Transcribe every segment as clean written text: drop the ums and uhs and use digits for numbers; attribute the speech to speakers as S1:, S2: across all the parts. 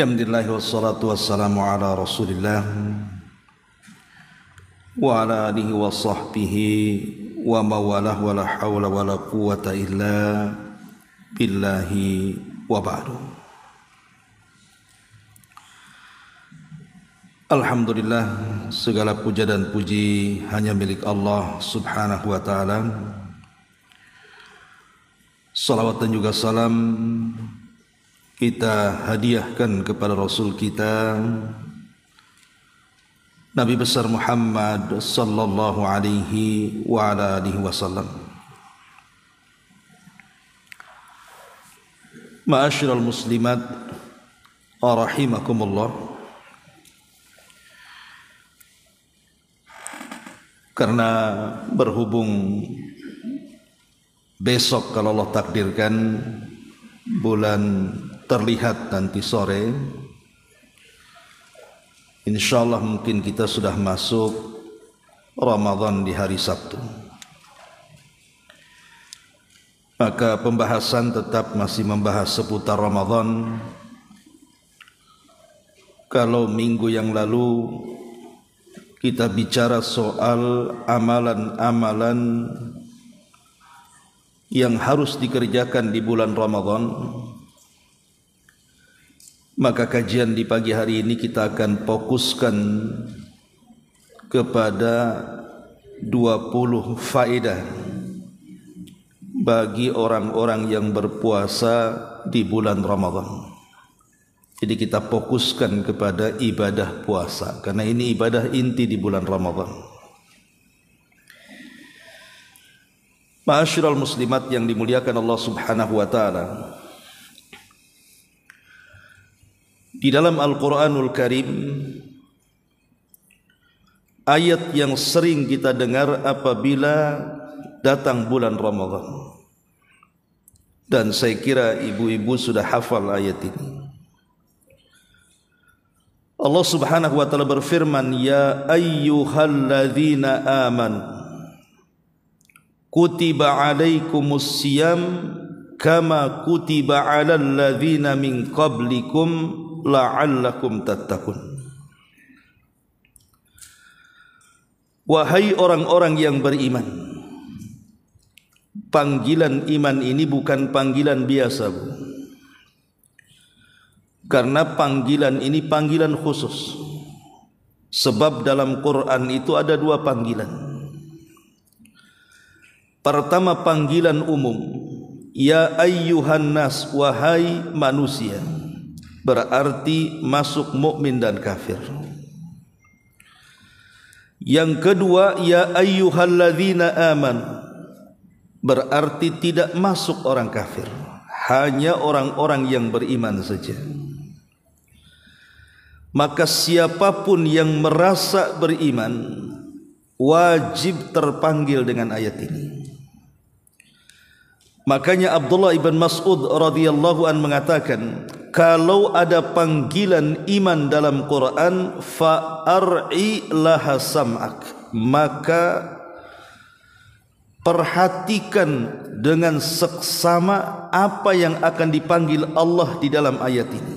S1: Alhamdulillah wassalatu wassalamu ala Rasulillah wa ala alihi wa sahbihi wa mawalah wa la hawla wa la quwata illa billahi wa ba'du. Alhamdulillah, segala puja dan puji hanya milik Allah subhanahu wa ta'ala. Salawat dan juga salam kita hadiahkan kepada Rasul kita Nabi besar Muhammad sallallahu alaihi wa ala alihi wasallam. Ma'asyiral muslimat rahimakumullah. Karena berhubung besok kalau Allah takdirkan bulan terlihat nanti sore, insyaallah mungkin kita sudah masuk Ramadan di hari Sabtu. Maka pembahasan tetap masih membahas seputar Ramadan. Kalau minggu yang lalu kita bicara soal amalan-amalan yang harus dikerjakan di bulan Ramadan, maka kajian di pagi hari ini kita akan fokuskan kepada 20 faedah bagi orang-orang yang berpuasa di bulan Ramadan. Jadi kita fokuskan kepada ibadah puasa, karena ini ibadah inti di bulan Ramadan. Ma'asyiral muslimat yang dimuliakan Allah subhanahu wa ta'ala, di dalam Al-Quranul Karim, ayat yang sering kita dengar apabila datang bulan Ramadan, dan saya kira ibu-ibu sudah hafal ayat ini. Allah subhanahu wa ta'ala berfirman, Ya ayyuhalladzina amanu kutiba alaikumus siyam kama kutiba alal ladzina min qablikum la'allakum tattaqun. Wahai orang-orang yang beriman, panggilan iman ini bukan panggilan biasa, Bu. Karena panggilan ini panggilan khusus. Sebab dalam Quran itu ada dua panggilan. Pertama panggilan umum, Ya ayyuhan nas, wahai manusia, berarti masuk mukmin dan kafir. Yang kedua, Ya ayyuhalladzina amanu, berarti tidak masuk orang kafir, hanya orang-orang yang beriman saja. Maka siapapun yang merasa beriman wajib terpanggil dengan ayat ini. Makanya Abdullah ibn Mas'ud radhiyallahu an mengatakan, kalau ada panggilan iman dalam Quran, fa'ar'i laha sam'ak, maka perhatikan dengan seksama apa yang akan dipanggil Allah di dalam ayat ini.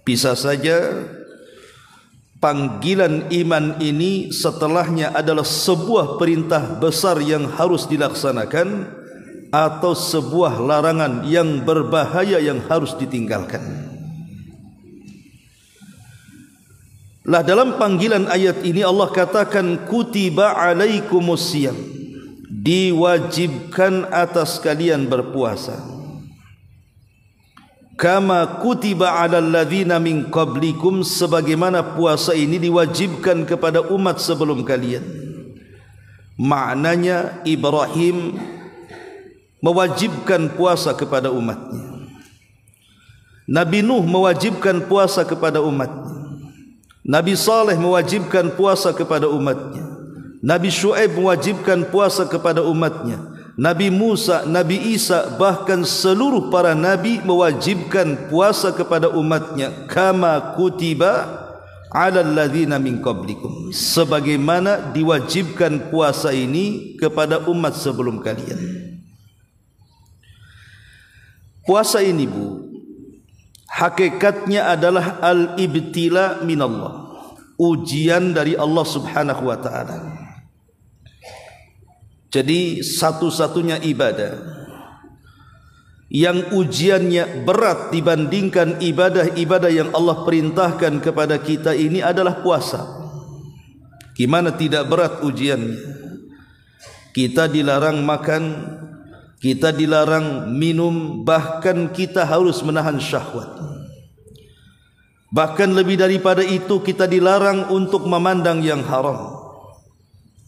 S1: Bisa saja panggilan iman ini setelahnya adalah sebuah perintah besar yang harus dilaksanakan, atau sebuah larangan yang berbahaya yang harus ditinggalkan. Lah dalam panggilan ayat ini Allah katakan kutiba alaikumus siyam, diwajibkan atas kalian berpuasa. Kama kutiba alal ladzina min qablikum, sebagaimana puasa ini diwajibkan kepada umat sebelum kalian. Maknanya Ibrahim mewajibkan puasa kepada umatnya, Nabi Nuh mewajibkan puasa kepada umatnya, Nabi Saleh mewajibkan puasa kepada umatnya, Nabi Syuaib mewajibkan puasa kepada umatnya, Nabi Musa, Nabi Isa, bahkan seluruh para nabi mewajibkan puasa kepada umatnya. Kama kutiba alal ladzina min qablikum, sebagaimana diwajibkan puasa ini kepada umat sebelum kalian. Puasa ini, Bu, hakikatnya adalah al-ibtila minallah, ujian dari Allah subhanahu wa ta'ala. Jadi satu-satunya ibadah yang ujiannya berat dibandingkan ibadah-ibadah yang Allah perintahkan kepada kita ini adalah puasa. Gimana tidak berat ujiannya? Kita dilarang makan, kita dilarang minum, bahkan kita harus menahan syahwat. Bahkan lebih daripada itu, kita dilarang untuk memandang yang haram,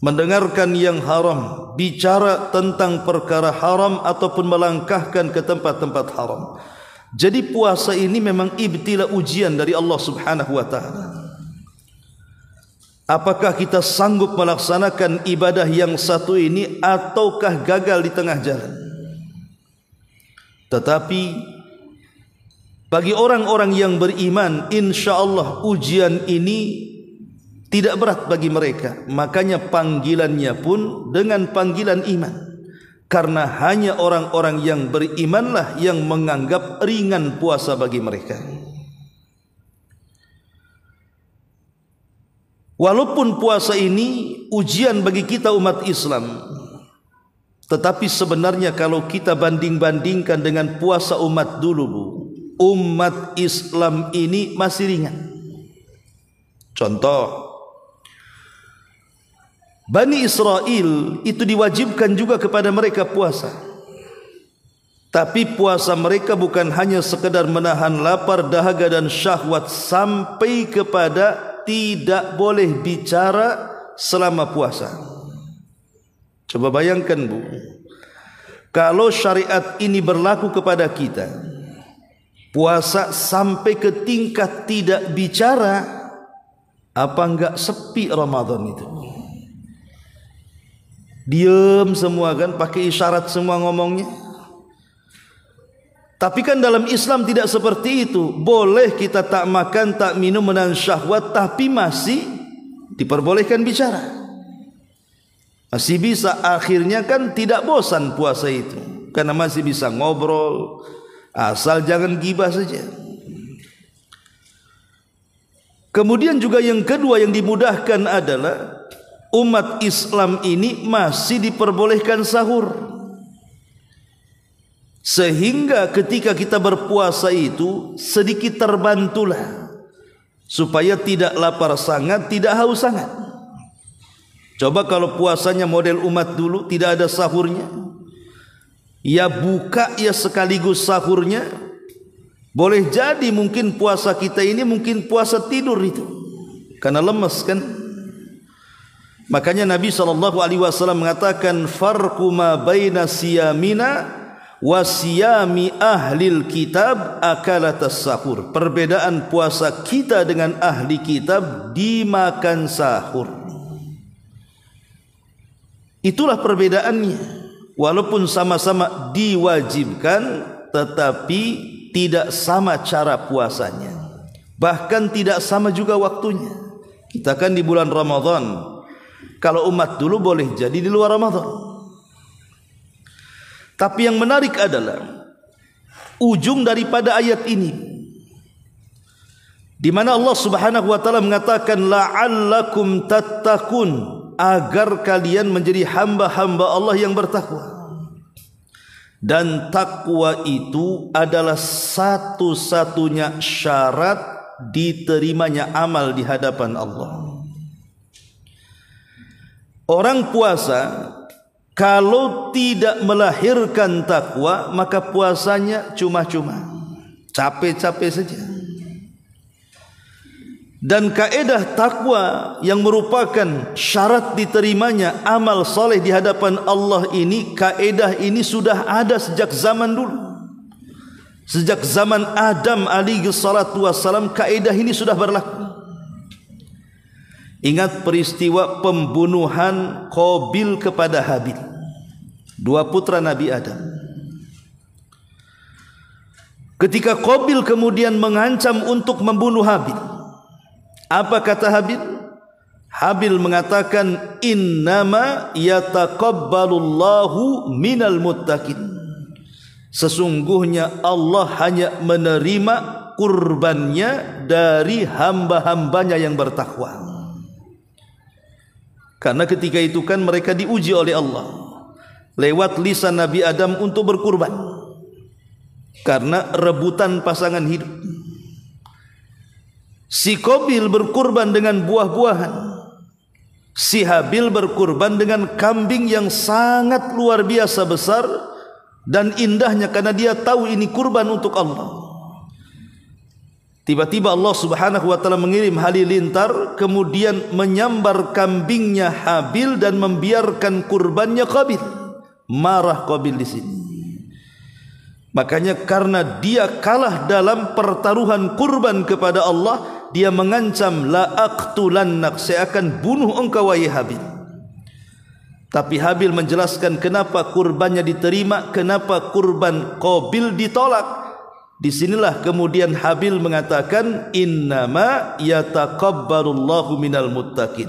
S1: mendengarkan yang haram, bicara tentang perkara haram ataupun melangkahkan ke tempat-tempat haram. Jadi puasa ini memang ibtila, ujian dari Allah subhanahu wa ta'ala. Apakah kita sanggup melaksanakan ibadah yang satu ini ataukah gagal di tengah jalan? Tetapi bagi orang-orang yang beriman, insya-Allah ujian ini tidak berat bagi mereka. Makanya panggilannya pun dengan panggilan iman, karena hanya orang-orang yang berimanlah yang menganggap ringan puasa bagi mereka. Walaupun puasa ini ujian bagi kita umat Islam, tetapi sebenarnya kalau kita banding-bandingkan dengan puasa umat dulu, umat Islam ini masih ringan. Contoh, Bani Israel itu diwajibkan juga kepada mereka puasa. Tapi puasa mereka bukan hanya sekedar menahan lapar, dahaga dan syahwat, sampai kepada tidak boleh bicara selama puasa. Coba bayangkan Bu, kalau syariat ini berlaku kepada kita, puasa sampai ke tingkat tidak bicara, apa enggak sepi Ramadan itu? Diam semua kan, pakai isyarat semua ngomongnya. Tapi kan dalam Islam tidak seperti itu. Boleh kita tak makan, tak minum, menahan syahwat, tapi masih diperbolehkan bicara. Masih bisa, akhirnya kan tidak bosan puasa itu, karena masih bisa ngobrol, asal jangan gibah saja. Kemudian juga yang kedua yang dimudahkan adalah umat Islam ini masih diperbolehkan sahur. Sehingga ketika kita berpuasa itu sedikit terbantulah, supaya tidak lapar sangat, tidak haus sangat. Coba kalau puasanya model umat dulu, tidak ada sahurnya, ya buka ya sekaligus sahurnya, boleh jadi mungkin puasa kita ini mungkin puasa tidur itu, karena lemes kan. Makanya Nabi SAW mengatakan, farqu ma baina siyamina wa siyami ahlil kitab akalatas sahur. Perbedaan puasa kita dengan ahli kitab, dimakan sahur. Itulah perbedaannya. Walaupun sama-sama diwajibkan, tetapi tidak sama cara puasanya, bahkan tidak sama juga waktunya. Kita kan di bulan Ramadan, kalau umat dulu boleh jadi di luar Ramadan. Tapi yang menarik adalah ujung daripada ayat ini, di mana Allah Subhanahu wa taala mengatakan la'allakum tattaqun, agar kalian menjadi hamba-hamba Allah yang bertakwa. Dan takwa itu adalah satu-satunya syarat diterimanya amal di hadapan Allah. Orang puasa kalau tidak melahirkan takwa, maka puasanya cuma-cuma, capek-capek saja. Dan kaedah takwa yang merupakan syarat diterimanya amal soleh di hadapan Allah ini, kaedah ini sudah ada sejak zaman dulu. Sejak zaman Adam alaihi salatu wassalam, kaedah ini sudah berlaku. Ingat peristiwa pembunuhan Qabil kepada Habil, dua putra Nabi Adam. Ketika Qabil kemudian mengancam untuk membunuh Habil, apa kata Habil? Habil mengatakan, innama yataqabbalullahu minal muttaqin. Sesungguhnya Allah hanya menerima kurbannya dari hamba-hambanya yang bertakwa. Karena ketika itu kan mereka diuji oleh Allah lewat lisan Nabi Adam untuk berkurban karena rebutan pasangan hidup. Si Qabil berkurban dengan buah-buahan, si Habil berkurban dengan kambing yang sangat luar biasa besar dan indahnya karena dia tahu ini kurban untuk Allah. Tiba-tiba Allah Subhanahu wa taala mengirim halilintar, kemudian menyambar kambingnya Habil dan membiarkan kurbannya Qabil. Marah Qabil di sini. Makanya karena dia kalah dalam pertaruhan kurban kepada Allah, dia mengancam, la aqtulannak, saya akan bunuh engkau wahai Habil. Tapi Habil menjelaskan kenapa kurbannya diterima, kenapa kurban Qabil ditolak. Disinilah kemudian Habil mengatakan, innama yataqabbalullahu minal muttaqin,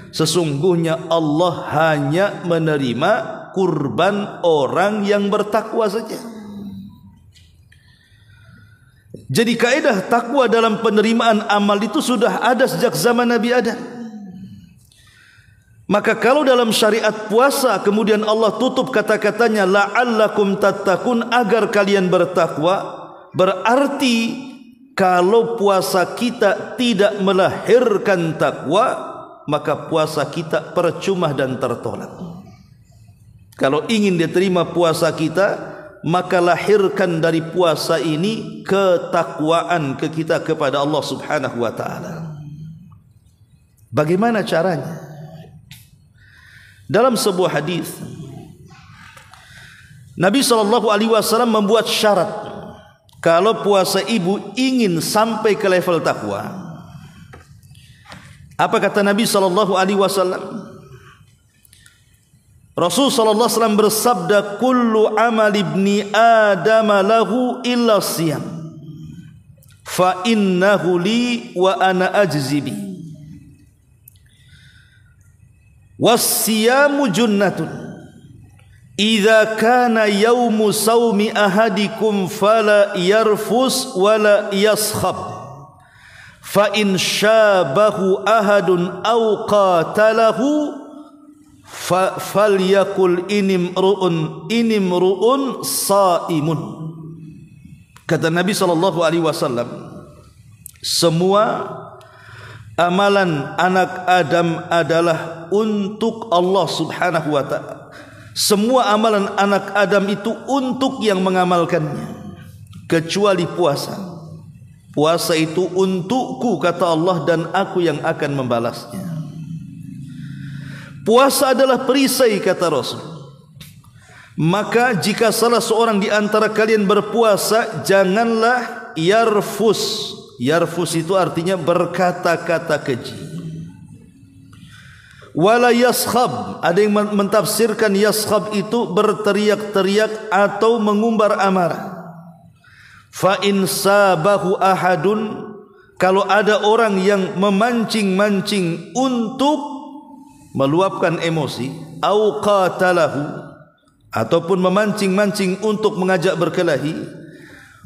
S1: sesungguhnya Allah hanya menerima kurban orang yang bertakwa saja. Jadi kaidah takwa dalam penerimaan amal itu sudah ada sejak zaman Nabi Adam. Maka kalau dalam syariat puasa kemudian Allah tutup kata-katanya la'allakum tattaqun, agar kalian bertakwa, berarti kalau puasa kita tidak melahirkan takwa, maka puasa kita percuma dan tertolak. Kalau ingin diterima puasa kita, maka lahirkan dari puasa ini ketakwaan kita kepada Allah Subhanahu wa taala. Bagaimana caranya? Dalam sebuah hadis Nabi SAW membuat syarat kalau puasa ibu ingin sampai ke level takwa. Apa kata Nabi SAW? Rasul sallallahu alaihi wasallam bersabda, kullu amal ibni adam lahu illa siyam fa innahu li wa ana ajzi bi was-siyamu junnatun idza kana yaumu saumi ahadikum fala yarfus wala yaskhab fa in syabahu ahadun aw qatalahu falyakul inimru'un saimun. Kata Nabi SAW, semua amalan anak Adam adalah untuk Allah Subhanahu wa ta'ala. Semua amalan anak Adam itu untuk yang mengamalkannya, kecuali puasa. Puasa itu untukku, kata Allah, dan aku yang akan membalasnya. Puasa adalah perisai, kata Rasul. Maka jika salah seorang di antara kalian berpuasa, janganlah yarfus. Yarfus itu artinya berkata-kata keji. Wala yaskhab. Ada yang mentafsirkan yaskhab itu berteriak-teriak atau mengumbar amarah. Fa in sabahu ahadun, kalau ada orang yang memancing-mancing untuk meluapkan emosi, au qatalahu, ataupun memancing-mancing untuk mengajak berkelahi,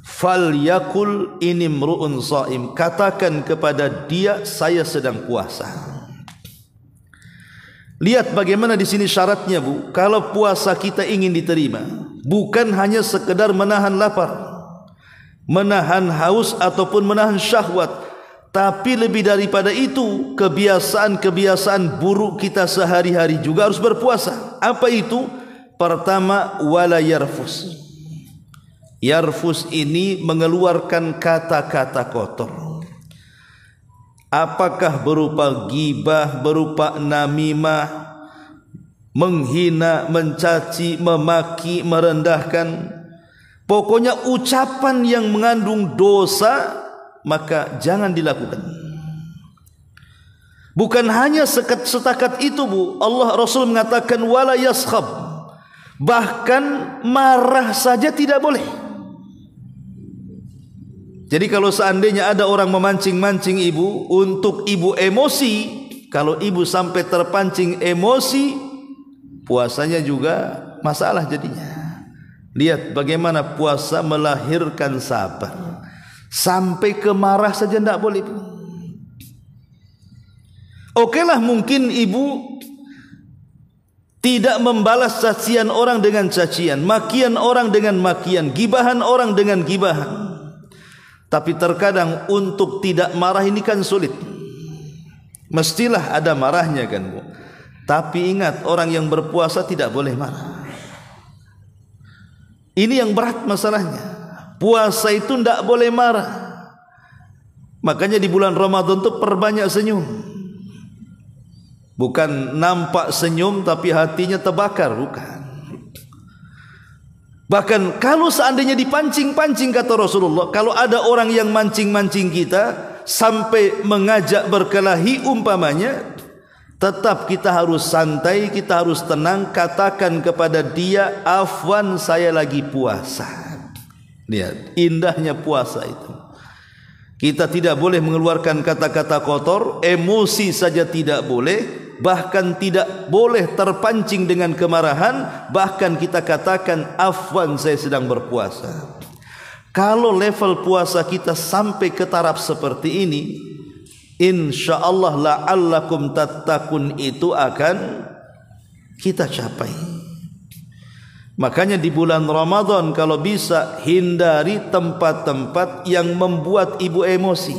S1: falyakul inimru'un shaim, katakan kepada dia, saya sedang puasa. Lihat bagaimana di sini syaratnya, Bu. Kalau puasa kita ingin diterima, bukan hanya sekedar menahan lapar, menahan haus ataupun menahan syahwat, tapi lebih daripada itu, kebiasaan-kebiasaan buruk kita sehari-hari juga harus berpuasa. Apa itu? Pertama, wala yarfus. Yarfus ini mengeluarkan kata-kata kotor. Apakah berupa ghibah, berupa namimah, menghina, mencaci, memaki, merendahkan. Pokoknya ucapan yang mengandung dosa, maka jangan dilakukan. Bukan hanya setakat itu, Bu. Allah Rasul mengatakan wala yaskhab, bahkan marah saja tidak boleh. Jadi kalau seandainya ada orang memancing-mancing ibu untuk ibu emosi, kalau ibu sampai terpancing emosi, puasanya juga masalah jadinya. Lihat bagaimana puasa melahirkan sabar. Sampai ke marah saja tidak boleh. Okelah mungkin ibu tidak membalas cacian orang dengan cacian, makian orang dengan makian, gibahan orang dengan gibahan. Tapi terkadang untuk tidak marah ini kan sulit. Mestilah ada marahnya kan Bu. Tapi ingat, orang yang berpuasa tidak boleh marah. Ini yang berat masalahnya. Puasa itu tidak boleh marah. Makanya di bulan Ramadan itu perbanyak senyum. Bukan nampak senyum tapi hatinya terbakar, bukan. Bahkan kalau seandainya dipancing-pancing kata Rasulullah, kalau ada orang yang mancing-mancing kita sampai mengajak berkelahi umpamanya, tetap kita harus santai, kita harus tenang, katakan kepada dia, afwan saya lagi puasa. Lihat indahnya puasa itu. Kita tidak boleh mengeluarkan kata-kata kotor, emosi saja tidak boleh, bahkan tidak boleh terpancing dengan kemarahan, bahkan kita katakan afwan saya sedang berpuasa. Kalau level puasa kita sampai ke taraf seperti ini, insyaallah la'allakum tattaqun itu akan kita capai. Makanya di bulan Ramadan kalau bisa hindari tempat-tempat yang membuat ibu emosi.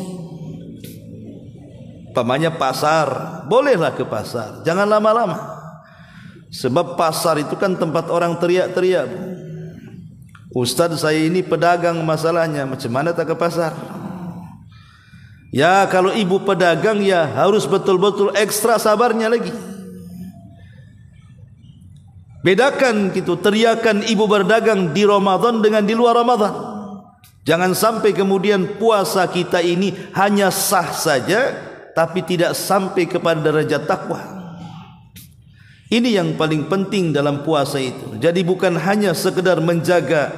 S1: Umpamanya pasar, bolehlah ke pasar, jangan lama-lama. Sebab pasar itu kan tempat orang teriak-teriak. Ustaz saya ini pedagang masalahnya, macam mana tak ke pasar? Ya kalau ibu pedagang ya harus betul-betul ekstra sabarnya lagi. Bedakan gitu teriakan ibu berdagang di Ramadan dengan di luar Ramadan. Jangan sampai kemudian puasa kita ini hanya sah saja tapi tidak sampai kepada derajat takwa. Ini yang paling penting dalam puasa itu. Jadi bukan hanya sekedar menjaga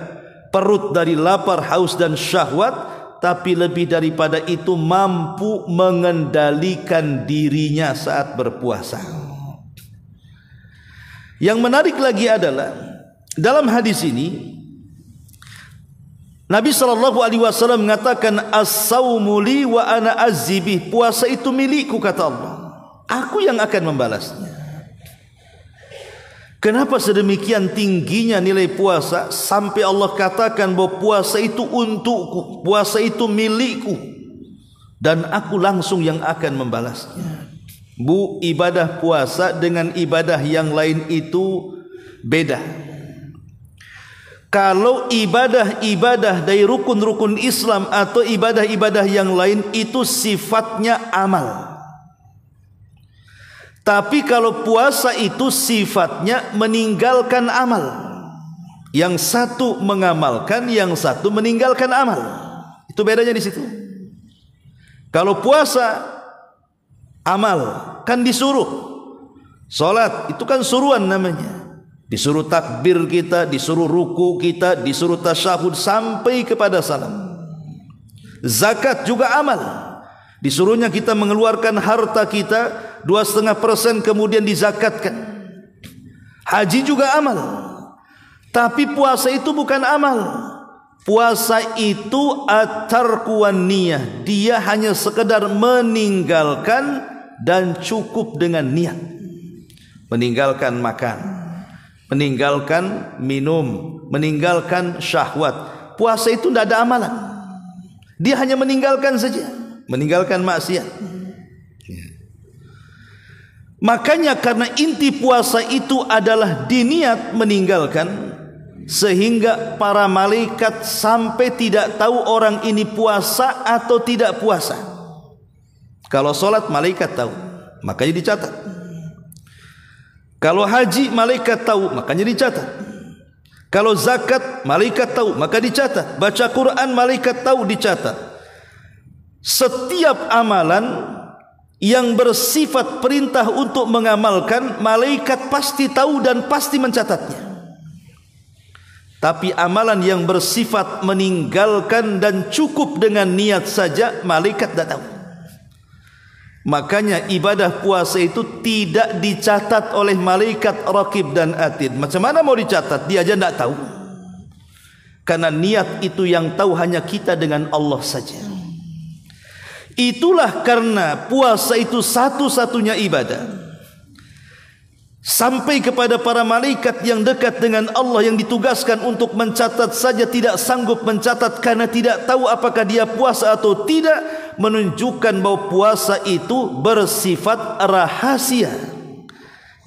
S1: perut dari lapar, haus dan syahwat, tapi lebih daripada itu mampu mengendalikan dirinya saat berpuasa. Yang menarik lagi adalah dalam hadis ini Nabi SAW mengatakan as-saumu li wa ana azibih, puasa itu milikku kata Allah, aku yang akan membalasnya. Kenapa sedemikian tingginya nilai puasa sampai Allah katakan bahwa puasa itu untukku, puasa itu milikku dan aku langsung yang akan membalasnya. Bu, ibadah puasa dengan ibadah yang lain itu beda. Kalau ibadah-ibadah dari rukun-rukun Islam atau ibadah-ibadah yang lain itu sifatnya amal. Tapi kalau puasa itu sifatnya meninggalkan amal. Yang satu mengamalkan, yang satu meninggalkan amal. Itu bedanya di situ. Kalau puasa amal kan disuruh, salat itu kan suruhan namanya, disuruh takbir kita, disuruh ruku kita, disuruh tasyahud sampai kepada salam. Zakat juga amal, disuruhnya kita mengeluarkan harta kita 2,5% kemudian dizakatkan. Haji juga amal. Tapi puasa itu bukan amal. Puasa itu at-tarku wan niyah, dia hanya sekedar meninggalkan dan cukup dengan niat. Meninggalkan makan, meninggalkan minum, meninggalkan syahwat. Puasa itu tidak ada amalan. Dia hanya meninggalkan saja, meninggalkan maksiat. Makanya karena inti puasa itu adalah diniat meninggalkan, sehingga para malaikat sampai tidak tahu orang ini puasa atau tidak puasa. Kalau sholat malaikat tahu, makanya dicatat. Kalau haji malaikat tahu, makanya dicatat. Kalau zakat malaikat tahu, maka dicatat. Baca Quran malaikat tahu, dicatat. Setiap amalan yang bersifat perintah untuk mengamalkan, malaikat pasti tahu dan pasti mencatatnya. Tapi amalan yang bersifat meninggalkan dan cukup dengan niat saja, malaikat tidak tahu. Makanya ibadah puasa itu tidak dicatat oleh malaikat raqib dan atid. Macam mana mau dicatat? Dia aja tidak tahu. Karena niat itu yang tahu hanya kita dengan Allah saja. Itulah karena puasa itu satu-satunya ibadah. Sampai kepada para malaikat yang dekat dengan Allah yang ditugaskan untuk mencatat saja tidak sanggup mencatat karena tidak tahu apakah dia puasa atau tidak, menunjukkan bahwa puasa itu bersifat rahasia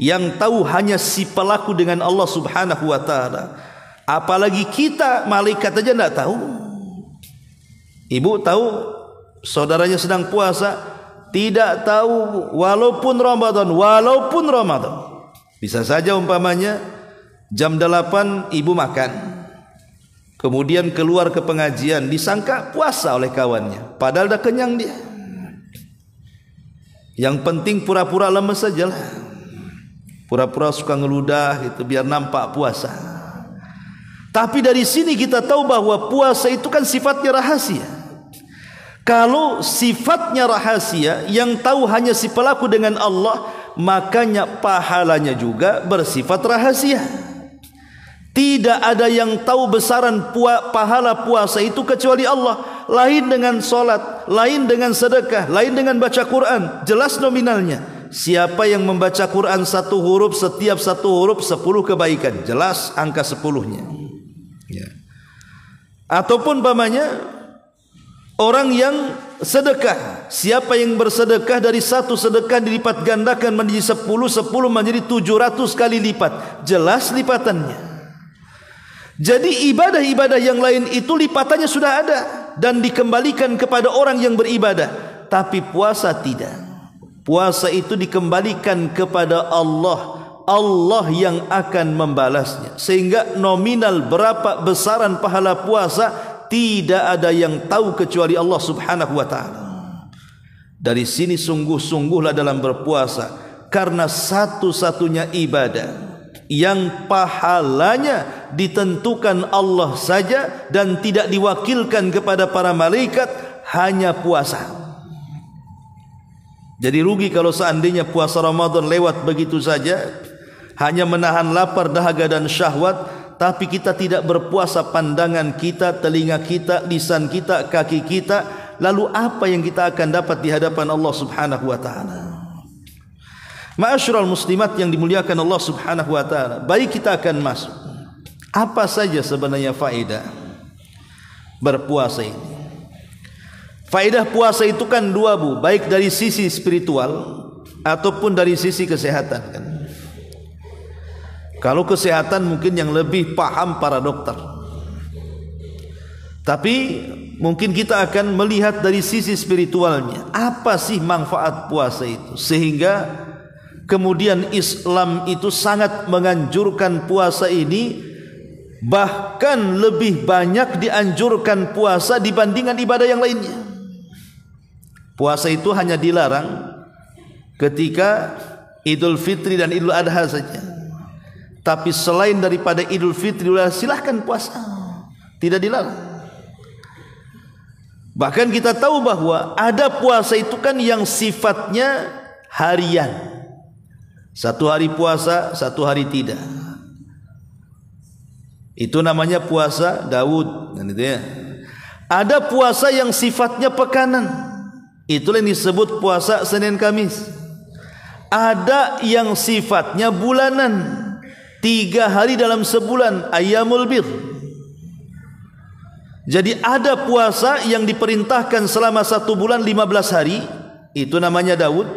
S1: yang tahu hanya si pelaku dengan Allah Subhanahu wa taala. Apalagi kita, malaikat aja tidak tahu. Ibu tahu saudaranya sedang puasa? Tidak tahu, walaupun Ramadan. Bisa saja umpamanya jam 8 ibu makan, kemudian keluar ke pengajian, disangka puasa oleh kawannya, padahal dah kenyang dia. Yang penting pura-pura lemes sajalah, pura-pura suka ngeludah gitu biar nampak puasa. Tapi dari sini kita tahu bahwa puasa itu kan sifatnya rahasia. Kalau sifatnya rahasia yang tahu hanya si pelaku dengan Allah, makanya pahalanya juga bersifat rahasia. Tidak ada yang tahu besaran pahala puasa itu kecuali Allah. Lain dengan solat, lain dengan sedekah, lain dengan baca Quran. Jelas nominalnya. Siapa yang membaca Quran satu huruf, setiap satu huruf 10 kebaikan. Jelas angka 10-nya. Ya. Ataupun pamannya orang yang sedekah, siapa yang bersedekah dari satu sedekah dilipat gandakan menjadi 10 menjadi 700 kali lipat. Jelas lipatannya. Jadi ibadah-ibadah yang lain itu lipatannya sudah ada dan dikembalikan kepada orang yang beribadah. Tapi puasa tidak. Puasa itu dikembalikan kepada Allah. Allah yang akan membalasnya. Sehingga nominal berapa besaran pahala puasa tidak ada yang tahu kecuali Allah Subhanahu wa taala. Dari sini sungguh-sungguhlah dalam berpuasa, karena satu-satunya ibadah yang pahalanya ditentukan Allah saja dan tidak diwakilkan kepada para malaikat, hanya puasa. Jadi rugi kalau seandainya puasa Ramadan lewat begitu saja, hanya menahan lapar, dahaga dan syahwat, tapi kita tidak berpuasa pandangan kita, telinga kita, lisan kita, kaki kita. Lalu apa yang kita akan dapat di hadapan Allah Subhanahu wa taala? Ma'asyiral muslimat yang dimuliakan Allah Subhanahu wa taala, baik kita akan masuk. Apa saja sebenarnya faedah berpuasa ini? Faedah puasa itu kan dua, Bu, baik dari sisi spiritual ataupun dari sisi kesehatan kan. Kalau kesehatan mungkin yang lebih paham para dokter. Tapi mungkin kita akan melihat dari sisi spiritualnya. Apa sih manfaat puasa itu? Sehingga kemudian Islam itu sangat menganjurkan puasa ini. Bahkan lebih banyak dianjurkan puasa dibandingkan ibadah yang lainnya. Puasa itu hanya dilarang ketika Idul Fitri dan Idul Adha saja. Tapi selain daripada Idul Fitri, silahkan puasa, tidak dilarang. Bahkan kita tahu bahwa ada puasa itu kan yang sifatnya harian. Satu hari puasa, satu hari tidak. Itu namanya puasa Daud. Ada puasa yang sifatnya pekanan. Itulah yang disebut puasa Senin Kamis. Ada yang sifatnya bulanan. 3 hari dalam sebulan, Ayyamul Bir. Jadi ada puasa yang diperintahkan selama 1 bulan 15 hari, itu namanya Daud.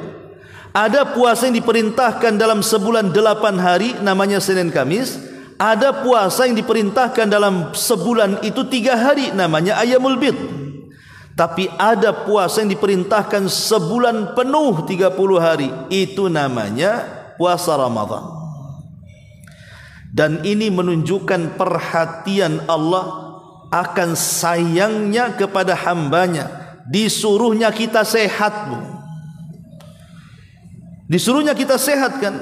S1: Ada puasa yang diperintahkan dalam sebulan 8 hari, namanya Senin Kamis. Ada puasa yang diperintahkan dalam sebulan itu 3 hari, namanya Ayyamul Bir. Tapi ada puasa yang diperintahkan sebulan penuh 30 hari, itu namanya puasa Ramadan. Dan ini menunjukkan perhatian Allah akan sayangnya kepada hambanya. Disuruhnya kita sehat, Bu. Disuruhnya kita sehat kan.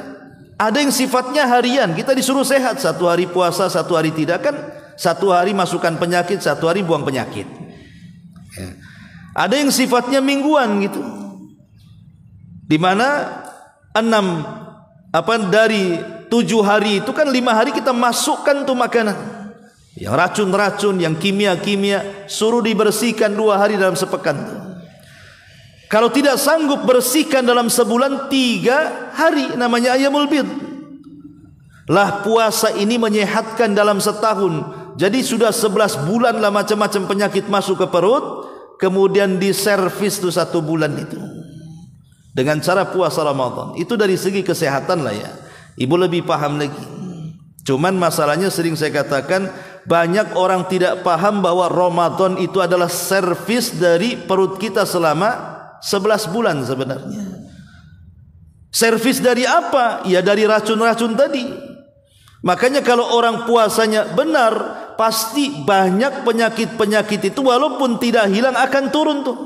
S1: Ada yang sifatnya harian, kita disuruh sehat. 1 hari puasa, 1 hari tidak kan. 1 hari masukkan penyakit, 1 hari buang penyakit. Ada yang sifatnya mingguan gitu, di mana dari 7 hari itu kan 5 hari kita masukkan tuh makanan. Yang racun-racun, yang kimia-kimia, suruh dibersihkan 2 hari dalam sepekan. Kalau tidak sanggup bersihkan dalam sebulan, 3 hari, namanya ayyamul bid. Lah puasa ini menyehatkan dalam setahun. Jadi sudah 11 bulan lah macam-macam penyakit masuk ke perut, kemudian diservis tuh 1 bulan itu dengan cara puasa Ramadan. Itu dari segi kesehatan lah ya. Ibu lebih paham lagi. Cuman masalahnya sering saya katakan, banyak orang tidak paham bahwa Ramadan itu adalah servis dari perut kita selama 11 bulan sebenarnya. Servis dari apa? Ya dari racun-racun tadi. Makanya kalau orang puasanya benar, pasti banyak penyakit-penyakit itu walaupun tidak hilang akan turun tuh.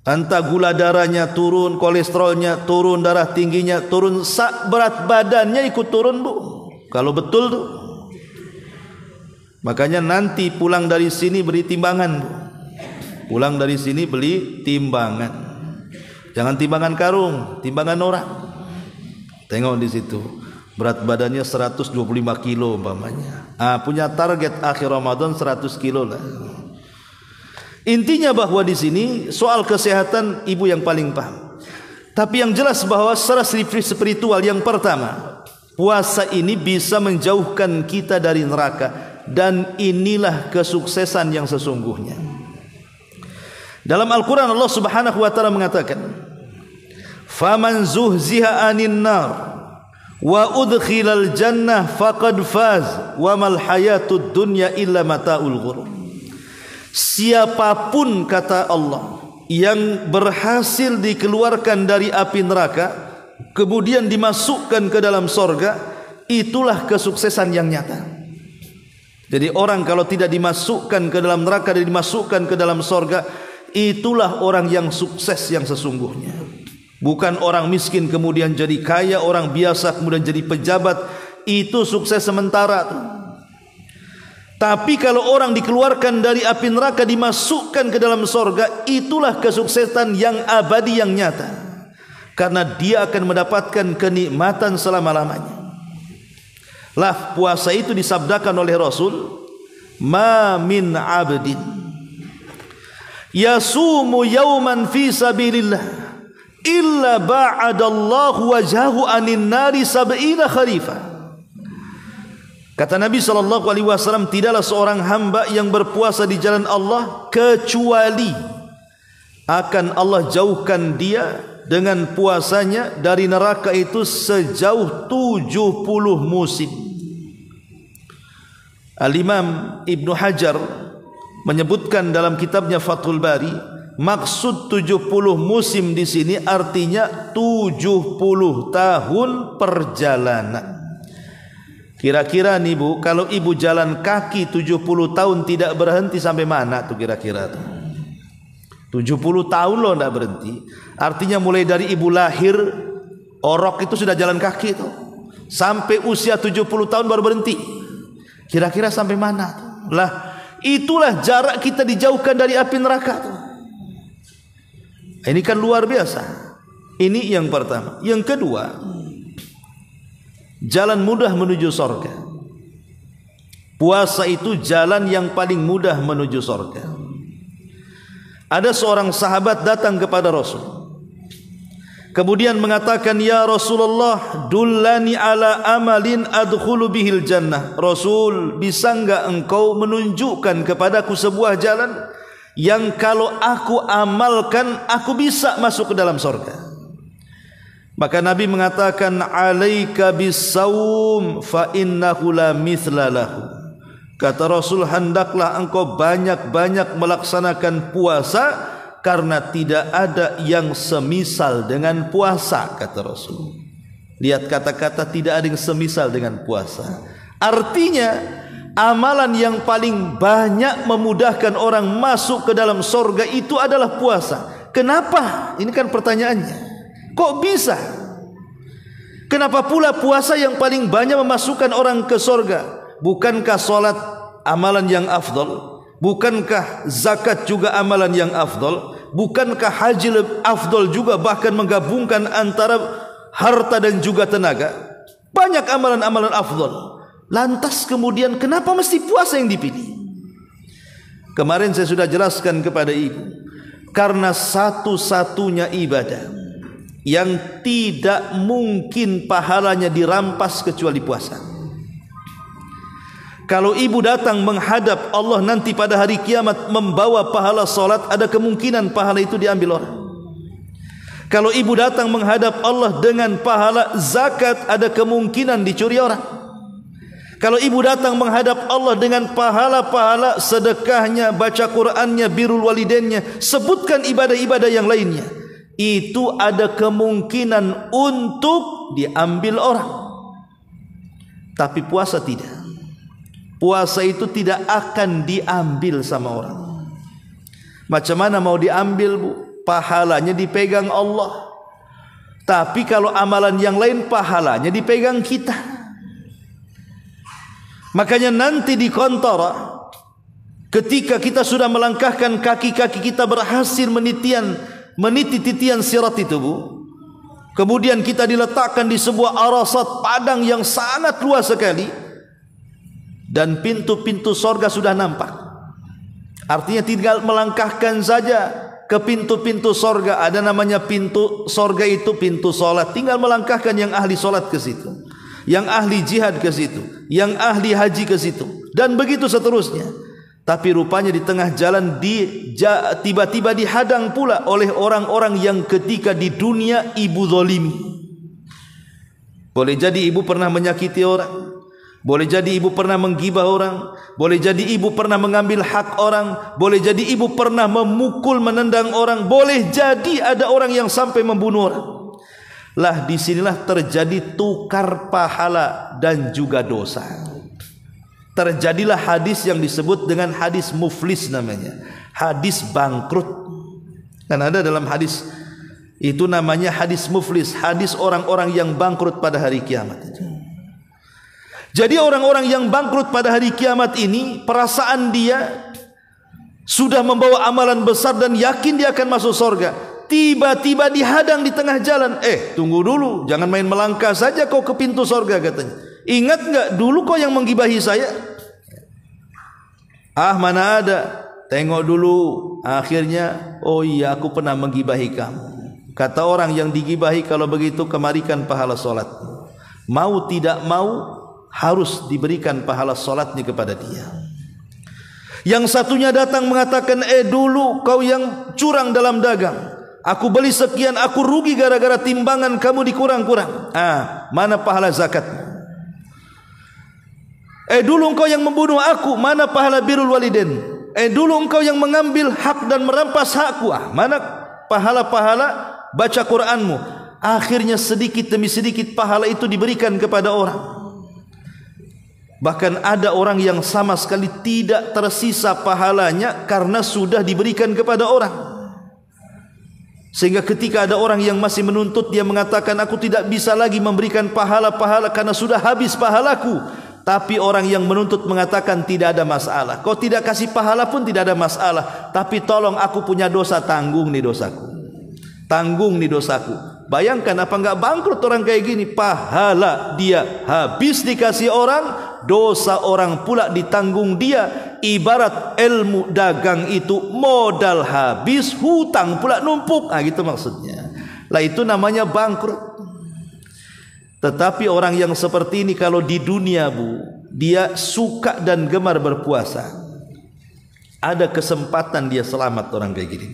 S1: Entah gula darahnya turun, kolesterolnya turun, darah tingginya turun, berat badannya ikut turun bu. Kalau betul tuh. Makanya nanti pulang dari sini beli timbangan bu. Pulang dari sini beli timbangan. Jangan timbangan karung, timbangan orang. Tengok di situ. Berat badannya 125 kilo umpamanya. Punya target akhir Ramadan 100 kilo lah. Intinya bahwa di sini soal kesehatan ibu yang paling paham. Tapi yang jelas bahwa secara spiritual yang pertama, puasa ini bisa menjauhkan kita dari neraka, dan inilah kesuksesan yang sesungguhnya. Dalam Al-Quran Allah Subhanahu wa ta'ala mengatakan, "Faman zuhziha 'anil nar wa udkhilal jannah faqad faz wa mal hayatud dunya illa mataul ghurur." Siapapun, kata Allah, yang berhasil dikeluarkan dari api neraka kemudian dimasukkan ke dalam sorga, itulah kesuksesan yang nyata. Jadi orang kalau tidak dimasukkan ke dalam neraka dan dimasukkan ke dalam sorga, itulah orang yang sukses yang sesungguhnya. Bukan orang miskin kemudian jadi kaya, orang biasa kemudian jadi pejabat. Itu sukses sementara tuh. Tapi kalau orang dikeluarkan dari api neraka dimasukkan ke dalam sorga, itulah kesuksesan yang abadi yang nyata. Karena dia akan mendapatkan kenikmatan selama-lamanya. Lah puasa itu disabdakan oleh Rasul, "Ma min 'abdin yasumu yawman fi sabilillah illa ba'adallahu wajhahu anin nari sab'ina kharifah." Kata Nabi SAW, tidaklah seorang hamba yang berpuasa di jalan Allah kecuali akan Allah jauhkan dia dengan puasanya dari neraka itu sejauh 70 musim. Al-Imam Ibnu Hajar menyebutkan dalam kitabnya Fathul Bari, maksud 70 musim di sini artinya 70 tahun perjalanan. Kira-kira nih bu, kalau ibu jalan kaki 70 tahun tidak berhenti sampai mana tuh kira-kira tuh? 70 tahun loh tidak berhenti. Artinya mulai dari ibu lahir, orok itu sudah jalan kaki tuh. Sampai usia 70 tahun baru berhenti. Kira-kira sampai mana tuh? Lah, itulah jarak kita dijauhkan dari api neraka tuh. Ini kan luar biasa. Ini yang pertama. Yang kedua, jalan mudah menuju sorga. Puasa itu jalan yang paling mudah menuju sorga. Ada seorang sahabat datang kepada Rasul, kemudian mengatakan, "Ya Rasulullah, dullani ala amalin adkhulu bihil jannah." Rasul, bisa enggak engkau menunjukkan kepadaku sebuah jalan yang kalau aku amalkan aku bisa masuk ke dalam sorga? Maka Nabi mengatakan, "Alaika bisawm fa innahu la mithla lahu." Kata Rasul, hendaklah engkau banyak-banyak melaksanakan puasa karena tidak ada yang semisal dengan puasa, kata Rasul. Lihat kata-kata, tidak ada yang semisal dengan puasa. Artinya amalan yang paling banyak memudahkan orang masuk ke dalam sorga itu adalah puasa. Kenapa? Ini kan pertanyaannya. Kok bisa? Kenapa pula puasa yang paling banyak memasukkan orang ke sorga? Bukankah solat amalan yang afdal? Bukankah zakat juga amalan yang afdal? Bukankah haji afdal juga, bahkan menggabungkan antara harta dan juga tenaga? Banyak amalan-amalan afdal. Lantas kemudian kenapa mesti puasa yang dipilih? Kemarin saya sudah jelaskan kepada ibu, karena satu-satunya ibadah yang tidak mungkin pahalanya dirampas kecuali puasa. Kalau ibu datang menghadap Allah nanti pada hari kiamat membawa pahala solat, ada kemungkinan pahala itu diambil orang. Kalau ibu datang menghadap Allah dengan pahala zakat, ada kemungkinan dicuri orang. Kalau ibu datang menghadap Allah dengan pahala-pahala sedekahnya, baca Qur'annya, birrul walidainnya, sebutkan ibadah-ibadah yang lainnya, itu ada kemungkinan untuk diambil orang. Tapi puasa tidak. Puasa itu tidak akan diambil sama orang. Macam mana mau diambil, Bu? Pahalanya dipegang Allah. Tapi kalau amalan yang lain pahalanya dipegang kita. Makanya nanti di Qantara, ketika kita sudah melangkahkan kaki-kaki kita berhasil meniti titian sirat itu, Bu, kemudian kita diletakkan di sebuah arasat padang yang sangat luas sekali, dan pintu-pintu sorga sudah nampak. Artinya tinggal melangkahkan saja ke pintu-pintu sorga. Ada namanya pintu sorga itu pintu solat. Tinggal melangkahkan yang ahli solat ke situ, yang ahli jihad ke situ, yang ahli haji ke situ, dan begitu seterusnya. Tapi rupanya di tengah jalan tiba-tiba dihadang pula oleh orang-orang yang ketika di dunia ibu zalimi. Boleh jadi ibu pernah menyakiti orang, boleh jadi ibu pernah menggibah orang, boleh jadi ibu pernah mengambil hak orang, boleh jadi ibu pernah memukul, menendang orang, boleh jadi ada orang yang sampai membunuh orang. Lah disinilah terjadi tukar pahala dan juga dosa. Terjadilah hadis yang disebut dengan hadis muflis namanya, hadis bangkrut. Dan ada dalam hadis itu namanya hadis muflis, hadis orang-orang yang bangkrut pada hari kiamat itu. Jadi orang-orang yang bangkrut pada hari kiamat ini, perasaan dia sudah membawa amalan besar dan yakin dia akan masuk surga. Tiba-tiba dihadang di tengah jalan. Tunggu dulu, jangan main melangkah saja kau ke pintu surga, katanya. Ingat enggak dulu kau yang menggibahi saya? Mana ada. Tengok dulu. Akhirnya, oh iya aku pernah menggibahi kamu. Kata orang yang digibahi, kalau begitu kemarikan pahala solat. Mau tidak mau harus diberikan pahala solatnya kepada dia. Yang satunya datang mengatakan, dulu kau yang curang dalam dagang. Aku beli sekian, aku rugi gara-gara timbangan kamu dikurang-kurang. Mana pahala zakatmu? Dulu engkau yang membunuh aku, mana pahala birrul walidain? Dulu engkau yang mengambil hak dan merampas hakku, mana pahala-pahala baca Qur'anmu? Akhirnya sedikit demi sedikit pahala itu diberikan kepada orang. Bahkan ada orang yang sama sekali tidak tersisa pahalanya karena sudah diberikan kepada orang. Sehingga ketika ada orang yang masih menuntut, dia mengatakan, aku tidak bisa lagi memberikan pahala-pahala karena sudah habis pahalaku. Tapi orang yang menuntut mengatakan, tidak ada masalah. Kau tidak kasih pahala pun tidak ada masalah. Tapi tolong, aku punya dosa, tanggung nih dosaku. Tanggung nih dosaku. Bayangkan apa enggak bangkrut orang kayak gini? Pahala dia habis dikasih orang, dosa orang pula ditanggung dia. Ibarat ilmu dagang itu modal habis, hutang pula numpuk. Gitu maksudnya. Lah itu namanya bangkrut. Tetapi orang yang seperti ini kalau di dunia, Bu, dia suka dan gemar berpuasa, ada kesempatan dia selamat orang kayak gini.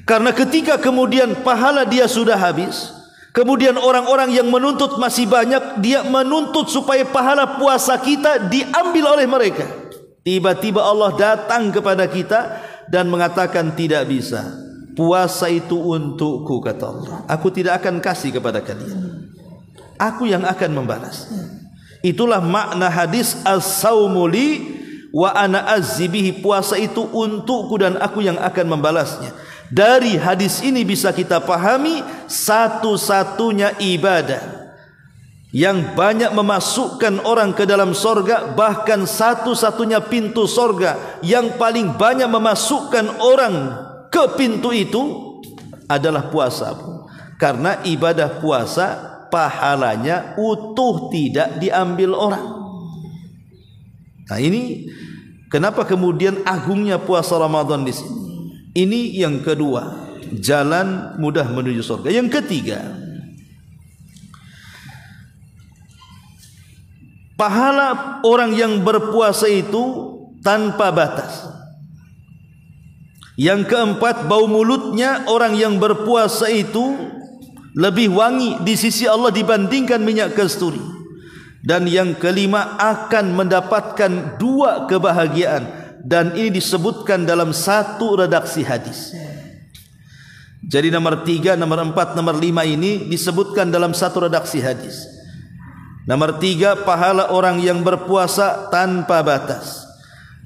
S1: Karena ketika kemudian pahala dia sudah habis, kemudian orang-orang yang menuntut masih banyak, dia menuntut supaya pahala puasa kita diambil oleh mereka. Tiba-tiba Allah datang kepada kita dan mengatakan, tidak bisa. Puasa itu untukku, kata Allah. Aku tidak akan kasih kepada kalian. Aku yang akan membalasnya. Itulah makna hadis as-saumu li wa ana azzibihi. Puasa itu untukku dan aku yang akan membalasnya. Dari hadis ini bisa kita pahami satu-satunya ibadah yang banyak memasukkan orang ke dalam sorga, bahkan satu-satunya pintu sorga yang paling banyak memasukkan orang ke pintu itu adalah puasa. Karena ibadah puasa pahalanya utuh, tidak diambil orang. Nah, ini kenapa kemudian agungnya puasa Ramadan di sini. Ini yang kedua, jalan mudah menuju surga. Yang ketiga, pahala orang yang berpuasa itu tanpa batas. Yang keempat, bau mulutnya orang yang berpuasa itu lebih wangi di sisi Allah dibandingkan minyak kasturi. Dan yang kelima, akan mendapatkan 2 kebahagiaan, dan ini disebutkan dalam 1 redaksi hadis. Jadi nomor 3, nomor 4, nomor 5 ini disebutkan dalam 1 redaksi hadis. Nomor 3, pahala orang yang berpuasa tanpa batas.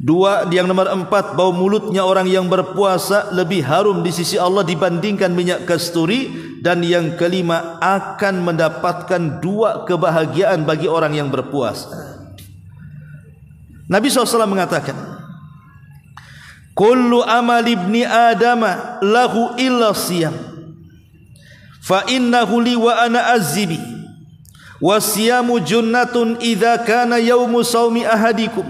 S1: 2, yang nomor 4, bau mulutnya orang yang berpuasa lebih harum di sisi Allah dibandingkan minyak kasturi. Dan yang kelima, akan mendapatkan 2 kebahagiaan bagi orang yang berpuasa. Nabi SAW mengatakan, kullu amal ibni adama lahu illa siyam, fa innahu li wa ana azzibi, wa siyamu junnatun idha kana yawmu sawmi ahadikum,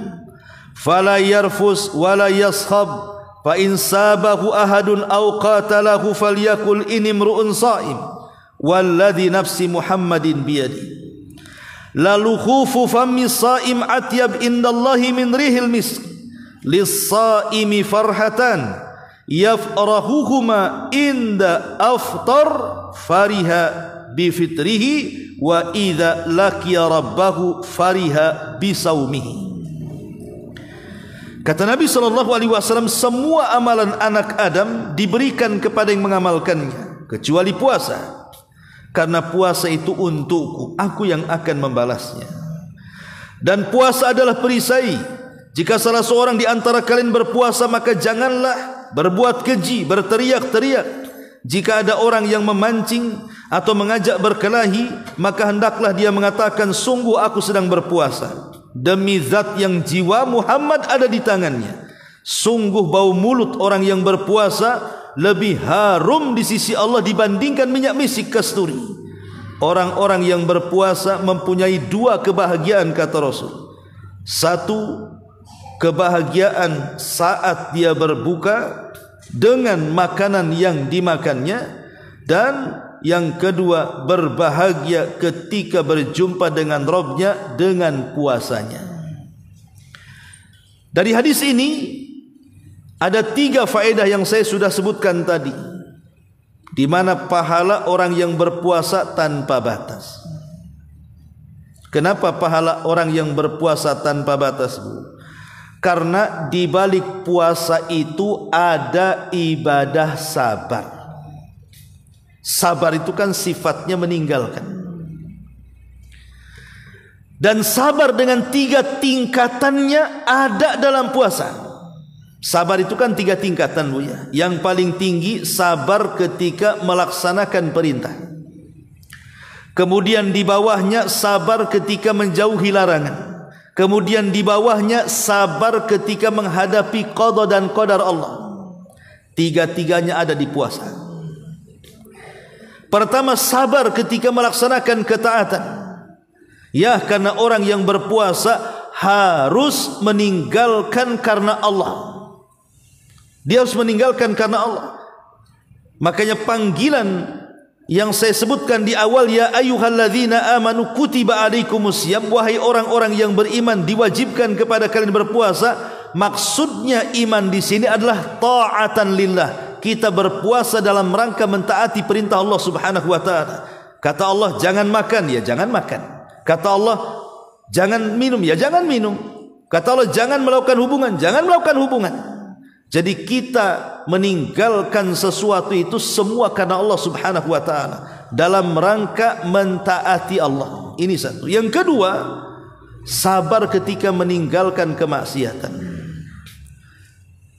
S1: fala yarfus wala yashab, fa in sabahu ahadun aw qatalahu falyakul inimru'un sha'im, walladhi nafsi Muhammadin biyadi, lalu khufu fammi sha'im atyab indallahi min rihil misk, lis-sha'imi farhatan yafrahuhuma inda aftar fariha bifitrihi wa idza laqiya rabbahu fariha bisaumihi. Kata Nabi SAW, semua amalan anak Adam diberikan kepada yang mengamalkannya, kecuali puasa. Karena puasa itu untukku, aku yang akan membalasnya. Dan puasa adalah perisai. Jika salah seorang di antara kalian berpuasa, maka janganlah berbuat keji, berteriak-teriak. Jika ada orang yang memancing atau mengajak berkelahi, maka hendaklah dia mengatakan, sungguh aku sedang berpuasa. Demi zat yang jiwa Muhammad ada di tangannya, sungguh bau mulut orang yang berpuasa lebih harum di sisi Allah dibandingkan minyak misik kasturi. Orang-orang yang berpuasa mempunyai 2 kebahagiaan, kata Rasul. 1, kebahagiaan saat dia berbuka dengan makanan yang dimakannya, dan yang kedua, berbahagia ketika berjumpa dengan Rabb-Nya dengan puasanya. Dari hadis ini ada 3 faedah yang saya sudah sebutkan tadi, di mana pahala orang yang berpuasa tanpa batas. Kenapa pahala orang yang berpuasa tanpa batas, Bu? Karena di balik puasa itu ada ibadah sabar. Sabar itu kan sifatnya meninggalkan. Dan sabar dengan 3 tingkatannya ada dalam puasa. Sabar itu kan 3 tingkatan, Bu ya. Yang paling tinggi sabar ketika melaksanakan perintah. Kemudian di bawahnya sabar ketika menjauhi larangan. Kemudian di bawahnya sabar ketika menghadapi qada dan qadar Allah. 3-tiganya ada di puasa. Pertama, sabar ketika melaksanakan ketaatan. Ya, karena orang yang berpuasa harus meninggalkan karena Allah. Dia harus meninggalkan karena Allah. Makanya panggilan yang saya sebutkan di awal, ya ayyuhalladzina amanu kutiba alaikumusiyam, wahai orang-orang yang beriman diwajibkan kepada kalian berpuasa. Maksudnya iman di sini adalah ta'atan lillah. Kita berpuasa dalam rangka mentaati perintah Allah Subhanahu wa taala. Kata Allah jangan makan, ya jangan makan. Kata Allah jangan minum, ya jangan minum. Kata Allah jangan melakukan hubungan, jangan melakukan hubungan. Jadi kita meninggalkan sesuatu itu semua karena Allah Subhanahu wa taala, dalam rangka mentaati Allah. Ini satu. Yang kedua, sabar ketika meninggalkan kemaksiatan.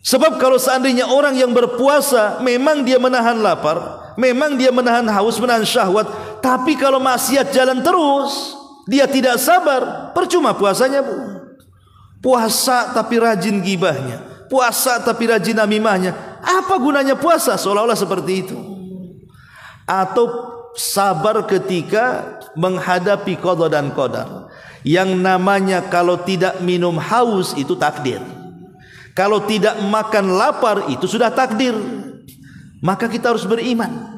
S1: Sebab kalau seandainya orang yang berpuasa memang dia menahan lapar, memang dia menahan haus, menahan syahwat, tapi kalau maksiat jalan terus, dia tidak sabar, percuma puasanya, Bu. Puasa tapi rajin gibahnya, puasa tapi rajin namimahnya, apa gunanya puasa? Seolah-olah seperti itu. Atau sabar ketika menghadapi qada dan qadar. Yang namanya kalau tidak minum haus itu takdir. Kalau tidak makan lapar itu sudah takdir. Maka kita harus beriman.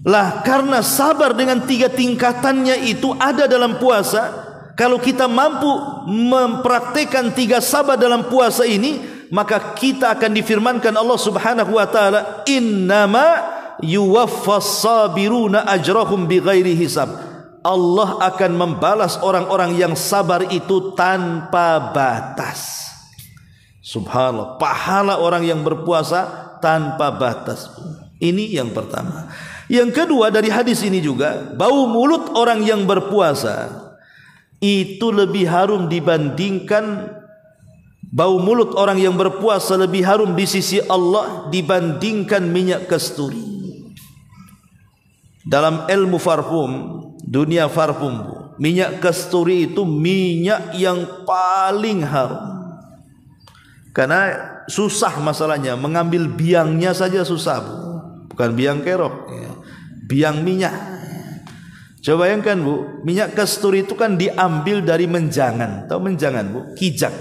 S1: Lah karena sabar dengan 3 tingkatannya itu ada dalam puasa. Kalau kita mampu mempraktekkan 3 sabar dalam puasa ini, maka kita akan difirmankan Allah Subhanahu wa taala, innama yuwaffas sabiruna ajrahum bighairi hisab. Allah akan membalas orang-orang yang sabar itu tanpa batas. Subhanallah, pahala orang yang berpuasa tanpa batas. Ini yang pertama. Yang kedua, dari hadis ini juga, bau mulut orang yang berpuasa itu lebih harum dibandingkan bau mulut orang yang berpuasa lebih harum di sisi Allah dibandingkan minyak kasturi. Dalam ilmu parfum, dunia parfum, minyak kasturi itu minyak yang paling harum. Karena susah masalahnya, mengambil biangnya saja susah, Bu. Bukan biang kerok, ya. Biang minyak. Coba bayangkan, Bu, minyak kasturi itu kan diambil dari menjangan. Tahu menjangan, Bu? Kijang.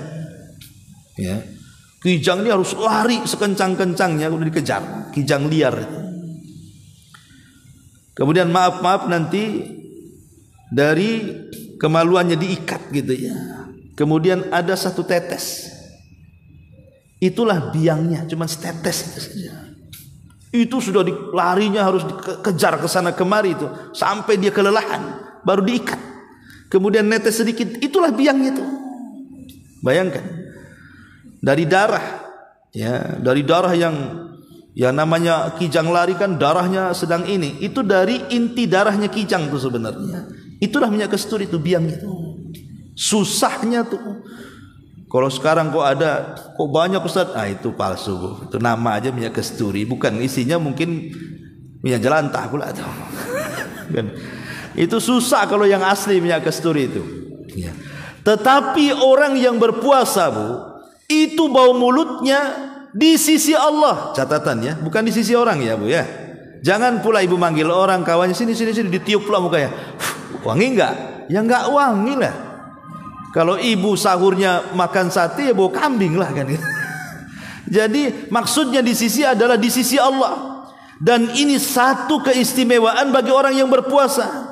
S1: Ya. Kijang ini harus lari sekencang-kencangnya udah dikejar, kijang liar. Kemudian maaf nanti dari kemaluannya diikat gitu ya. Kemudian ada 1 tetes. Itulah biangnya, cuma setetes itu saja. Itu sudah larinya harus dikejar ke sana kemari itu sampai dia kelelahan, baru diikat. Kemudian netes sedikit, itulah biangnya itu. Bayangkan. Dari darah, ya, dari darah yang namanya kijang lari kan darahnya sedang ini. Itu dari inti darahnya kijang itu sebenarnya. Itulah minyak kasturi itu biangnya itu. Susahnya tuh. Kalau sekarang kok banyak Ustaz, itu palsu, Bu. Itu nama aja minyak kasturi, bukan isinya mungkin minyak jelantah pula tuh. Itu susah kalau yang asli minyak kasturi itu. Ya. Tetapi orang yang berpuasa, Bu, itu bau mulutnya di sisi Allah, catatan ya, bukan di sisi orang ya, Bu ya. Jangan pula ibu manggil orang kawannya sini ditiup pula mukanya. Wangi enggak? Ya enggak wangi lah. Kalau ibu sahurnya makan sate ya bau kambing lah kan. Jadi maksudnya di sisi adalah di sisi Allah. Dan ini satu keistimewaan bagi orang yang berpuasa.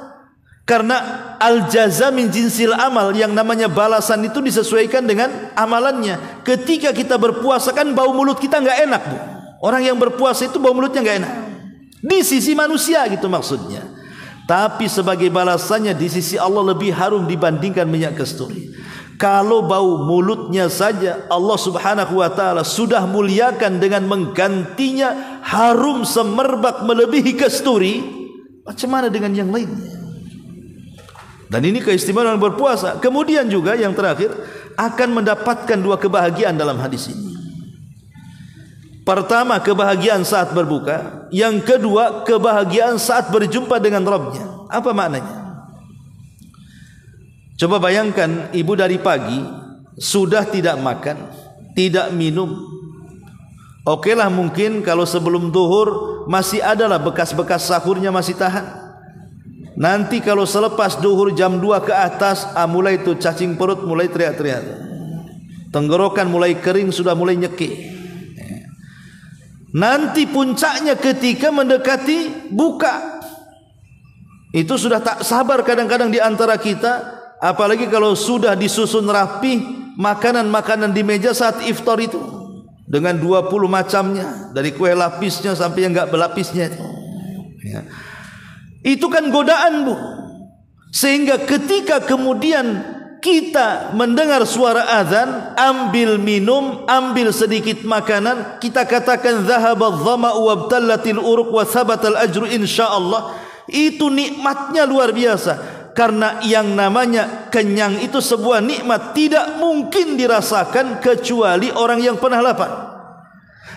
S1: Karena al-jaza min jinsil amal, yang namanya balasan itu disesuaikan dengan amalannya. Ketika kita berpuasa kan bau mulut kita enggak enak, Bu. Orang yang berpuasa itu bau mulutnya enggak enak. Di sisi manusia gitu maksudnya. Tapi sebagai balasannya di sisi Allah lebih harum dibandingkan minyak kasturi. Kalau bau mulutnya saja Allah Subhanahu wa taala sudah muliakan dengan menggantinya harum semerbak melebihi kasturi, macam mana dengan yang lainnya? Dan ini keistimewaan berpuasa. Kemudian juga yang terakhir akan mendapatkan 2 kebahagiaan dalam hadis ini. Pertama, kebahagiaan saat berbuka. Yang kedua, kebahagiaan saat berjumpa dengan Rabbnya. Apa maknanya? Coba bayangkan, ibu dari pagi sudah tidak makan, tidak minum. Okelah mungkin kalau sebelum duhur masih adalah bekas-bekas sahurnya masih tahan. Nanti kalau selepas duhur jam 2 ke atas, mulai itu cacing perut, mulai teriak-teriak. Tenggorokan mulai kering, sudah mulai nyekik. Nanti puncaknya ketika mendekati buka. Itu sudah tak sabar kadang-kadang di antara kita, apalagi kalau sudah disusun rapi makanan-makanan di meja saat iftar itu dengan 20 macamnya, dari kue lapisnya sampai yang enggak belapisnya itu. Ya. Itu kan godaan, Bu. Sehingga ketika kemudian kita mendengar suara azan, ambil minum, ambil sedikit makanan, kita katakan zahabadh dhama'u wabtallatil uruq wa thabatal ajru insyaallah. Itu nikmatnya luar biasa. Karena yang namanya kenyang itu sebuah nikmat tidak mungkin dirasakan kecuali orang yang pernah lapar.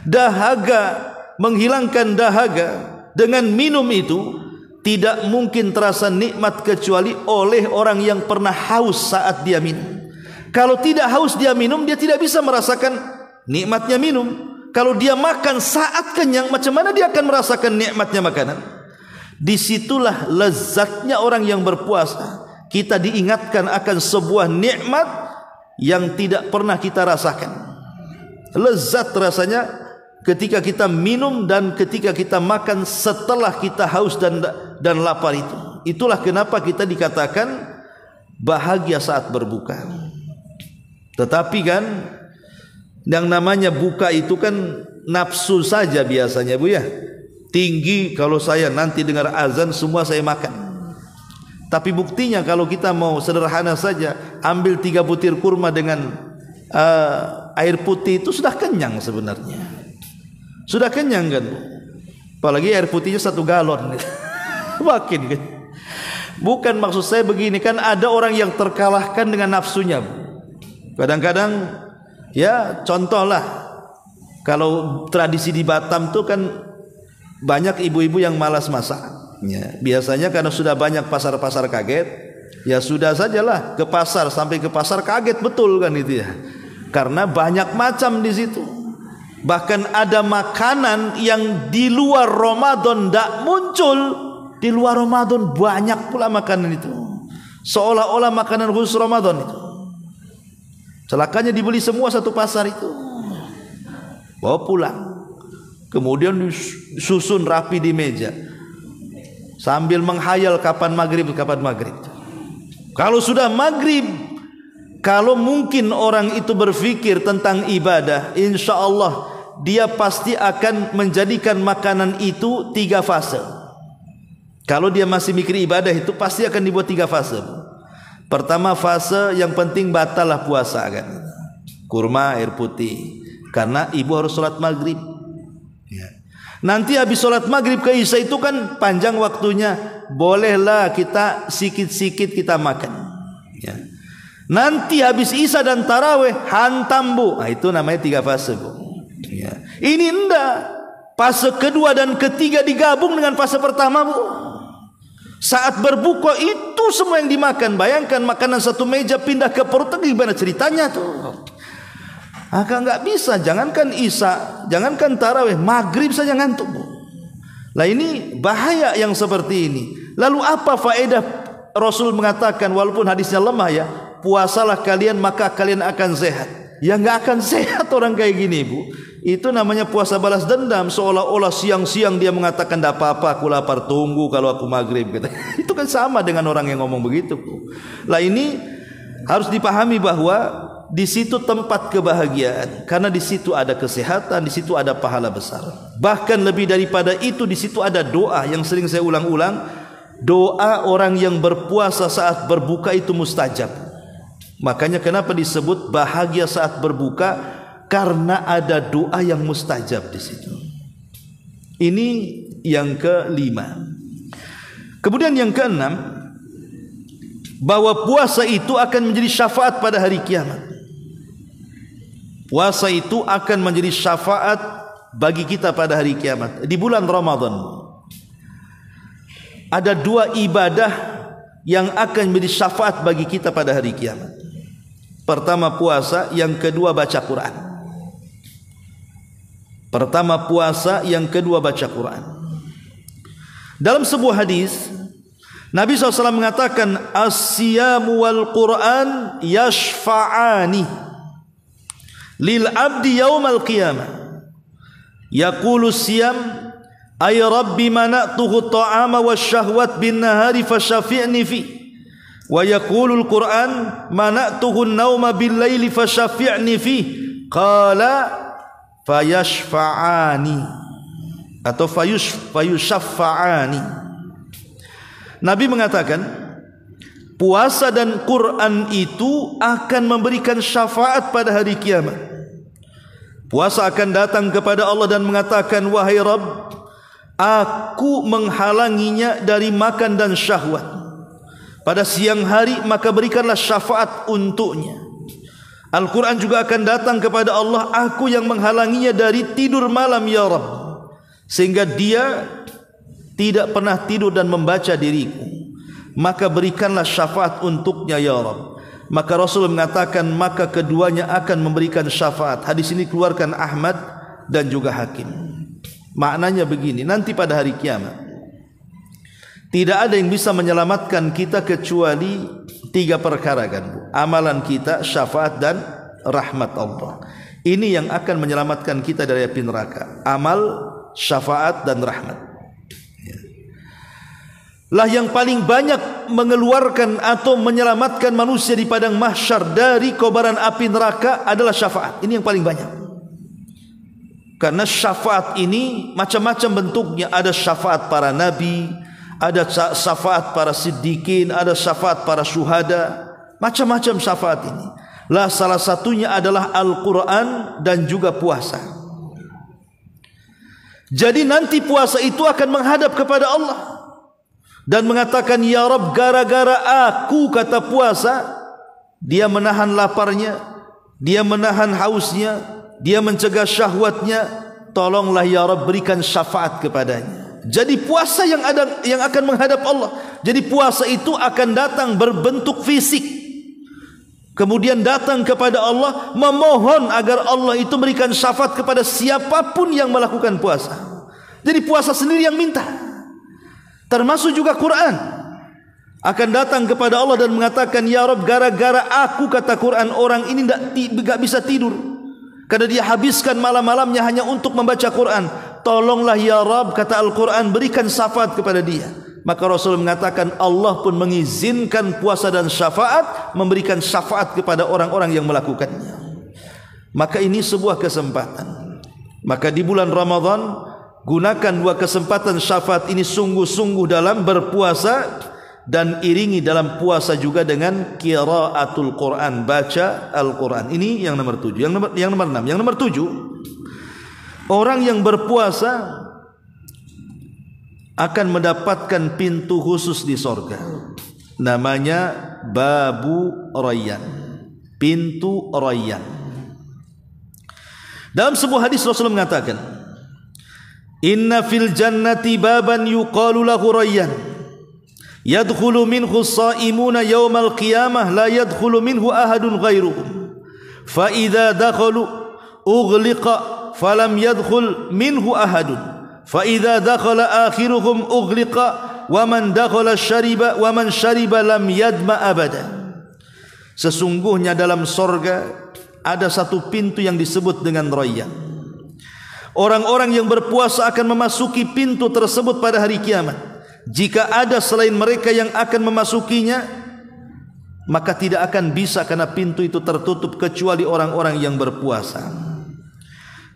S1: Dahaga, menghilangkan dahaga dengan minum itu tidak mungkin terasa nikmat kecuali oleh orang yang pernah haus saat dia minum. Kalau tidak haus dia minum, dia tidak bisa merasakan nikmatnya minum. Kalau dia makan saat kenyang, macam mana dia akan merasakan nikmatnya makanan? Disitulah lezatnya orang yang berpuasa. Kita diingatkan akan sebuah nikmat yang tidak pernah kita rasakan. Lezat rasanya ketika kita minum dan ketika kita makan setelah kita haus dan lapar itu. Itulah kenapa kita dikatakan bahagia saat berbuka. Tetapi kan yang namanya buka itu kan nafsu saja biasanya, Bu ya. Tinggi, kalau saya nanti dengar azan semua saya makan. Tapi buktinya kalau kita mau sederhana saja, ambil 3 butir kurma dengan air putih itu sudah kenyang sebenarnya. Sudah kenyang kan? Apalagi air putihnya 1 galon. Makin kan? Bukan maksud saya begini, kan ada orang yang terkalahkan dengan nafsunya. Kadang-kadang ya contohlah, kalau tradisi di Batam tuh kan banyak ibu-ibu yang malas masak. Ya, biasanya karena sudah banyak pasar-pasar kaget, ya sudah sajalah ke pasar, sampai ke pasar kaget betul kan itu ya. Karena banyak macam di situ. Bahkan ada makanan yang di luar Ramadan tidak muncul, di luar Ramadan banyak pula makanan itu. Seolah-olah makanan khusus Ramadan itu. Celakanya dibeli semua satu pasar itu. Bawa pulang. Kemudian disusun rapi di meja. Sambil menghayal kapan maghrib. Kalau sudah maghrib, kalau mungkin orang itu berfikir tentang ibadah, insya Allah dia pasti akan menjadikan makanan itu 3 fase. Kalau dia masih mikir ibadah itu pasti akan dibuat 3 fase. Pertama fase yang penting batallah puasa kan. Kurma, air putih. Karena ibu harus sholat maghrib. Ya. Nanti habis sholat maghrib ke isya itu kan panjang waktunya. Bolehlah kita sikit-sikit kita makan. Ya. Nanti habis isya dan taraweh hantam, Bu. Nah, itu namanya 3 fase, Bu. Ya. Ini enggak. Fase kedua dan ketiga digabung dengan fase pertama, Bu. Saat berbuka itu semua yang dimakan. Bayangkan makanan satu meja pindah ke perut, gimana ceritanya tuh? Agak nggak bisa. Jangankan isya, jangankan tarawih, maghrib saja ngantuk, Bu. Lah ini bahaya yang seperti ini. Lalu apa faedah Rasul mengatakan, walaupun hadisnya lemah ya, puasalah kalian maka kalian akan sehat. Ya nggak akan sehat orang kayak gini, Bu. Itu namanya puasa balas dendam. Seolah-olah siang-siang dia mengatakan tidak apa-apa, aku lapar, tunggu kalau aku maghrib gitu. Itu kan sama dengan orang yang ngomong begitu, Bu. Lah ini harus dipahami bahwa di situ tempat kebahagiaan, karena di situ ada kesehatan, di situ ada pahala besar. Bahkan lebih daripada itu, di situ ada doa yang sering saya ulang-ulang. Doa orang yang berpuasa saat berbuka itu mustajab. Makanya kenapa disebut bahagia saat berbuka? Karena ada doa yang mustajab di situ. Ini yang kelima. Kemudian yang keenam, bahwa puasa itu akan menjadi syafaat pada hari kiamat. Puasa itu akan menjadi syafaat bagi kita pada hari kiamat. Di bulan Ramadan ada 2 ibadah yang akan menjadi syafaat bagi kita pada hari kiamat. Pertama puasa, yang kedua baca Quran. Pertama puasa, yang kedua baca Quran. Dalam sebuah hadis Nabi SAW mengatakan, as-siyamu wal Quran yashfa'ani lil abdi yaumal qiyamah. Yaqulu siyam, ay rabbi mana'tuhu ta'ama wasyahwat bin nahari fasyafi'ni fi. Wa yaqulu al-Quran, mana'tuhu an-nauma bil laili fasyafi'ni fi. Qala fayashfa'ani atau fayushaffa'ani. Nabi mengatakan puasa dan Quran itu akan memberikan syafaat pada hari kiamat. Puasa akan datang kepada Allah dan mengatakan, wahai Rabb, aku menghalanginya dari makan dan syahwat pada siang hari, maka berikanlah syafaat untuknya. Al-Quran juga akan datang kepada Allah, aku yang menghalanginya dari tidur malam ya Rabb, sehingga dia tidak pernah tidur dan membaca diriku, maka berikanlah syafaat untuknya ya Rabb. Maka Rasul mengatakan, maka keduanya akan memberikan syafaat. Hadis ini keluarkan Ahmad dan juga Hakim. Maknanya begini, nanti pada hari kiamat Tidak ada yang bisa menyelamatkan kita kecuali 3 perkara kan Bu. Amalan kita, syafaat dan rahmat Allah. Ini yang akan menyelamatkan kita dari api neraka. Amal, syafaat dan rahmat. Lah yang paling banyak mengeluarkan atau menyelamatkan manusia di padang mahsyar dari kobaran api neraka adalah syafaat. Ini yang paling banyak. Karena syafaat ini macam-macam bentuknya. Ada syafaat para nabi, ada syafaat para siddiqin, ada syafaat para syuhada, macam-macam syafaat ini. Lah salah satunya adalah Al-Quran dan juga puasa. Jadi nanti puasa itu akan menghadap kepada Allah dan mengatakan, ya Rabb, gara-gara aku, kata puasa, dia menahan laparnya, dia menahan hausnya, dia mencegah syahwatnya, tolonglah ya Rabb, berikan syafaat kepadanya. Jadi puasa yang akan menghadap Allah. Jadi puasa itu akan datang berbentuk fisik, kemudian datang kepada Allah, memohon agar Allah itu berikan syafaat kepada siapapun yang melakukan puasa. Jadi puasa sendiri yang minta. Termasuk juga Quran akan datang kepada Allah dan mengatakan, ya Rabb, gara-gara aku, kata Quran, orang ini tidak bisa tidur karena dia habiskan malam-malamnya hanya untuk membaca Quran. Tolonglah ya Rabb, kata Al-Quran, berikan syafaat kepada dia. Maka Rasul mengatakan, Allah pun mengizinkan puasa dan syafaat, memberikan syafaat kepada orang-orang yang melakukannya. Maka ini sebuah kesempatan. Maka di bulan Ramadan, gunakan 2 kesempatan syafaat ini sungguh-sungguh dalam berpuasa, dan iringi dalam puasa juga dengan qiraatul Quran, baca Al-Quran. Ini yang nomor 7. Yang nomor 6. Yang nomor 7, orang yang berpuasa akan mendapatkan pintu khusus di sorga. Namanya Babu Rayyan, pintu Rayyan. Dalam sebuah hadis Rasulullah mengatakan, inna fil jannati baban yuqalu lahu Rayyan, yadkhulu minhu as-sa'imuna yawmal qiyamah la yadkhulu minhu ahadun ghairuhum, fa idza dakhalu ughliqa falam yadkhul minhu ahadun, fa idza dakhala akhiruhum ughliqa wa man dakhala syariba wa man syariba lam yadma abada. Sesungguhnya dalam sorga ada satu pintu yang disebut dengan Rayyan. Orang-orang yang berpuasa akan memasuki pintu tersebut pada hari kiamat. Jika ada selain mereka yang akan memasukinya, maka tidak akan bisa, karena pintu itu tertutup kecuali orang-orang yang berpuasa.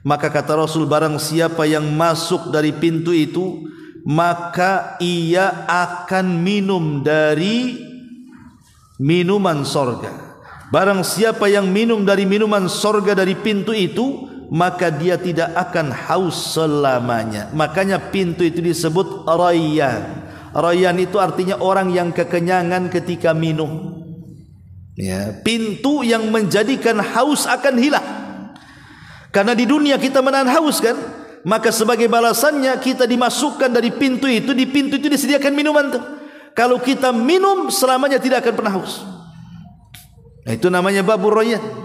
S1: Maka kata Rasul, barang siapa yang masuk dari pintu itu, maka ia akan minum dari minuman sorga. Barang siapa yang minum dari minuman sorga dari pintu itu, maka dia tidak akan haus selamanya. Makanya pintu itu disebut Rayyan. Rayyan itu artinya orang yang kekenyangan ketika minum. Ya, pintu yang menjadikan haus akan hilang. Karena di dunia kita menahan haus kan, maka sebagai balasannya kita dimasukkan dari pintu itu. Di pintu itu disediakan minuman tuh. Kalau kita minum selamanya tidak akan pernah haus. Nah, itu namanya Babu Rayyan.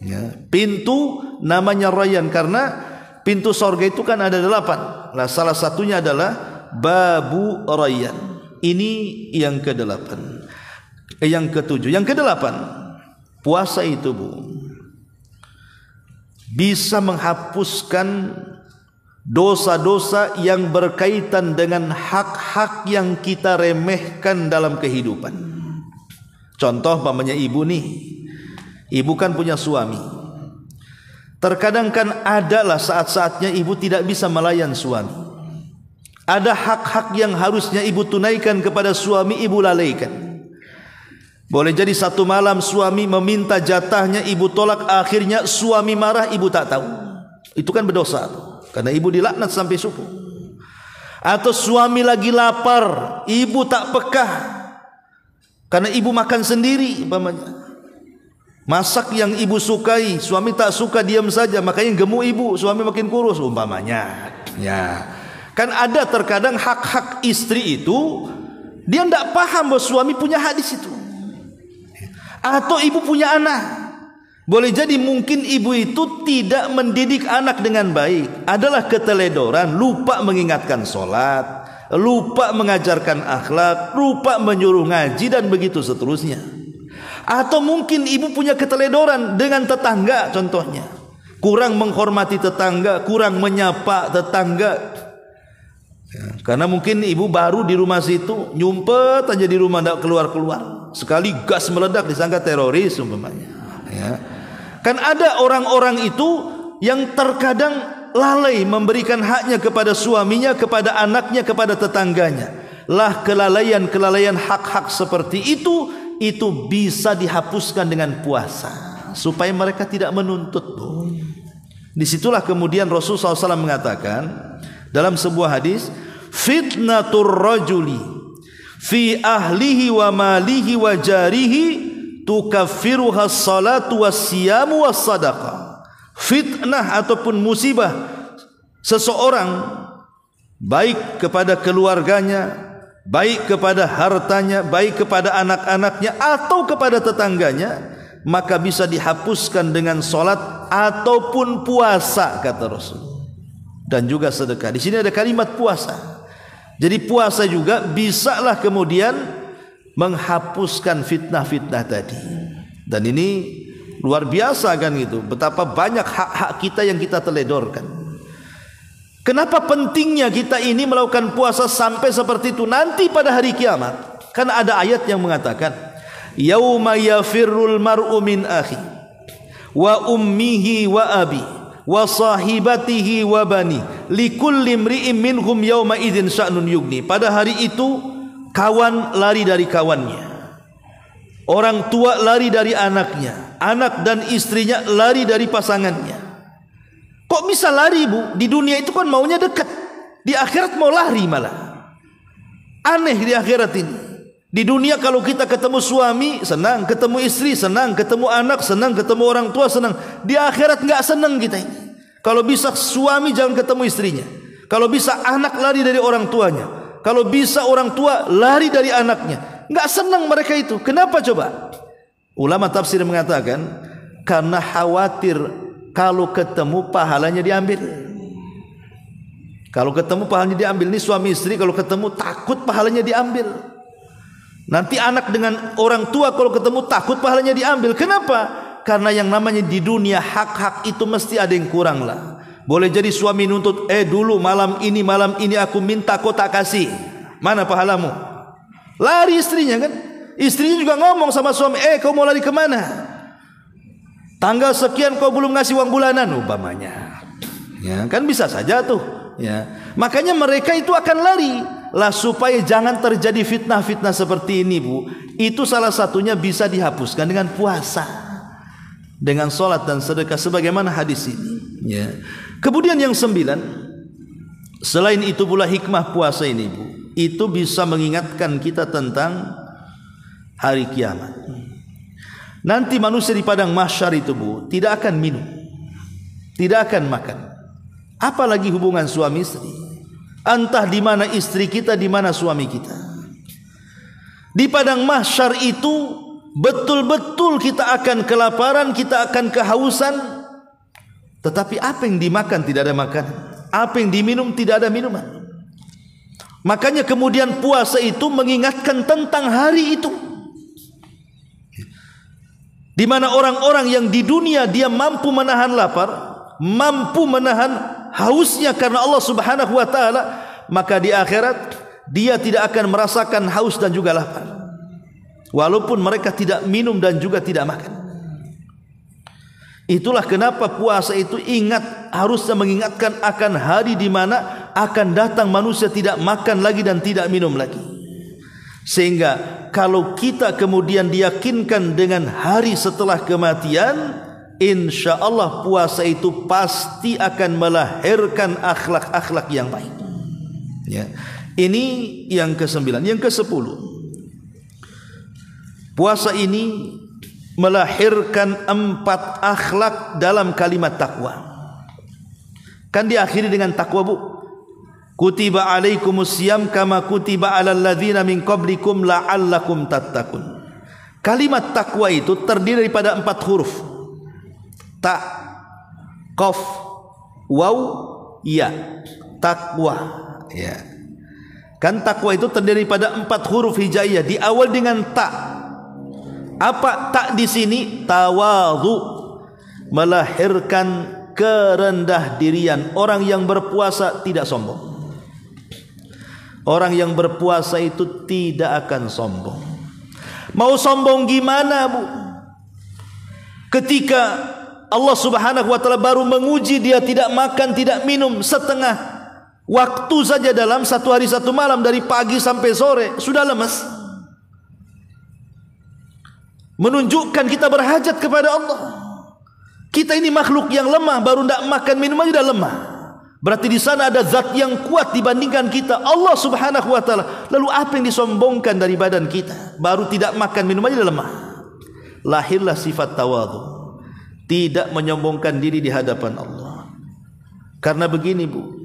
S1: Ya, pintu namanya Rayyan karena pintu sorga itu kan ada 8. Nah, salah satunya adalah Babu Rayyan. Ini yang ke-8. Yang ke-7. Yang ke-8, puasa itu Bu, bisa menghapuskan dosa-dosa yang berkaitan dengan hak-hak yang kita remehkan dalam kehidupan. Contoh pamannya ibu nih. Ibu kan punya suami. Terkadang kan adalah saat-saatnya ibu tidak bisa melayan suami. Ada hak-hak yang harusnya ibu tunaikan kepada suami, ibu lalaikan. Boleh jadi satu malam suami meminta jatahnya, ibu tolak, akhirnya suami marah, ibu tak tahu. Itu kan berdosa, karena ibu dilaknat sampai subuh. Atau suami lagi lapar, ibu tak pekah, karena ibu makan sendiri umpamanya. Masak yang ibu sukai, suami tak suka, diam saja, makanya gemuk ibu, suami makin kurus umpamanya. Ya, kan ada terkadang hak-hak istri itu dia tidak paham bahwa suami punya hak di situ. Atau ibu punya anak, boleh jadi mungkin ibu itu tidak mendidik anak dengan baik, adalah keteledoran, lupa mengingatkan sholat, lupa mengajarkan akhlak, lupa menyuruh ngaji dan begitu seterusnya. Atau mungkin ibu punya keteledoran dengan tetangga contohnya. Kurang menghormati tetangga, kurang menyapa tetangga. Ya, karena mungkin ibu baru di rumah situ, nyumpet aja di rumah, tidak keluar-keluar. Sekali gas meledak disangka teroris umpamanya. Ya. Kan ada orang-orang itu yang terkadang lalai memberikan haknya kepada suaminya, kepada anaknya, kepada tetangganya. Lah kelalaian hak-hak seperti itu bisa dihapuskan dengan puasa supaya mereka tidak menuntut. Disitulah kemudian Rasulullah SAW mengatakan dalam sebuah hadis, fitnatur rajuli fi ahlihi wa malihi wa jarihi tukaffiruha salatu wassiyamu wassadaqah. Fitnah ataupun musibah seseorang baik kepada keluarganya, baik kepada hartanya, baik kepada anak-anaknya atau kepada tetangganya, maka bisa dihapuskan dengan salat ataupun puasa kata Rasul. Dan juga sedekah. Di sini ada kalimat puasa. Jadi puasa juga bisalah kemudian menghapuskan fitnah-fitnah tadi. Dan ini luar biasa kan gitu. Betapa banyak hak-hak kita yang kita teledorkan. Kenapa pentingnya kita ini melakukan puasa sampai seperti itu nanti pada hari kiamat? Karena ada ayat yang mengatakan, yauma yafirrul mar'u min akhi wa ummihi wa abi wa sahibatihi wa bani likulli imri'in minhum yauma idzin sya'nun yugni. Pada hari itu kawan lari dari kawannya, orang tua lari dari anaknya, anak dan istrinya lari dari pasangannya. Kok bisa lari bu? Di dunia itu kan maunya dekat, di akhirat mau lari malah. Aneh di akhirat ini. Di dunia kalau kita ketemu suami senang, ketemu istri senang, ketemu anak senang, ketemu orang tua senang. Di akhirat nggak senang kita ini. Kalau bisa suami jangan ketemu istrinya. Kalau bisa anak lari dari orang tuanya. Kalau bisa orang tua lari dari anaknya. Nggak senang mereka itu. Kenapa coba? Ulama tafsir mengatakan karena khawatir kalau ketemu pahalanya diambil. Kalau ketemu pahalanya diambil. Ini suami istri kalau ketemu takut pahalanya diambil. Nanti anak dengan orang tua kalau ketemu takut pahalanya diambil. Kenapa? Karena yang namanya di dunia hak-hak itu mesti ada yang kurang lah. Boleh jadi suami nuntut, dulu malam ini aku minta kau tak kasih. Mana pahalamu? Lari istrinya kan. Istrinya juga ngomong sama suami, kau mau lari kemana? Tanggal sekian kau belum ngasih uang bulanan umpamanya. Ya, kan bisa saja tuh. Ya. Makanya mereka itu akan lari. Lah supaya jangan terjadi fitnah-fitnah seperti ini bu, itu salah satunya bisa dihapuskan dengan puasa, dengan sholat dan sedekah sebagaimana hadis ini. Ya. Kemudian yang 9, selain itu pula hikmah puasa ini bu, itu bisa mengingatkan kita tentang hari kiamat. Nanti manusia di padang mahsyar itu bu, tidak akan minum, tidak akan makan, apalagi hubungan suami istri. Entah di mana istri kita, di mana suami kita. Di padang mahsyar itu betul-betul kita akan kelaparan, kita akan kehausan. Tetapi apa yang dimakan tidak ada makanan, apa yang diminum tidak ada minuman. Makanya kemudian puasa itu mengingatkan tentang hari itu, di mana orang-orang yang di dunia dia mampu menahan lapar, mampu menahan hausnya karena Allah Subhanahu wa taala, maka di akhirat dia tidak akan merasakan haus dan juga lapar. Walaupun mereka tidak minum dan juga tidak makan. Itulah kenapa puasa itu harusnya mengingatkan akan hari di mana akan datang manusia tidak makan lagi dan tidak minum lagi. Sehingga kalau kita kemudian diyakinkan dengan hari setelah kematian, insya Allah puasa itu pasti akan melahirkan akhlak-akhlak yang baik. Ya. Ini yang ke-9. Yang ke-10, puasa ini melahirkan 4 akhlak dalam kalimat takwa. Kan diakhiri dengan takwa bu. Kutiba alaikumusiyam kama kutiba alal ladzina min qablikum la'allakum tattaqun. Kalimat takwa itu terdiri daripada 4 huruf. Ta, qaf, waw, ya. Takwa. Ya. Kan takwa itu terdiri pada 4 huruf hijaiyah, di awal dengan ta. Apa tak di sini? Tawadhu, melahirkan kerendah dirian. Orang yang berpuasa tidak sombong. Orang yang berpuasa itu tidak akan sombong. Mau sombong gimana, Bu? Ketika Allah Subhanahu wa taala baru menguji dia tidak makan, tidak minum setengah waktu saja dalam 1 hari 1 malam, dari pagi sampai sore, sudah lemas. Menunjukkan kita berhajat kepada Allah. Kita ini makhluk yang lemah, baru tidak makan minum aja sudah lemah. Berarti di sana ada zat yang kuat dibandingkan kita, Allah Subhanahu wa taala. Lalu apa yang disombongkan dari badan kita? Baru tidak makan minum aja sudah lemah. Lahirlah sifat tawadhu, tidak menyombongkan diri di hadapan Allah. Karena begini, Bu,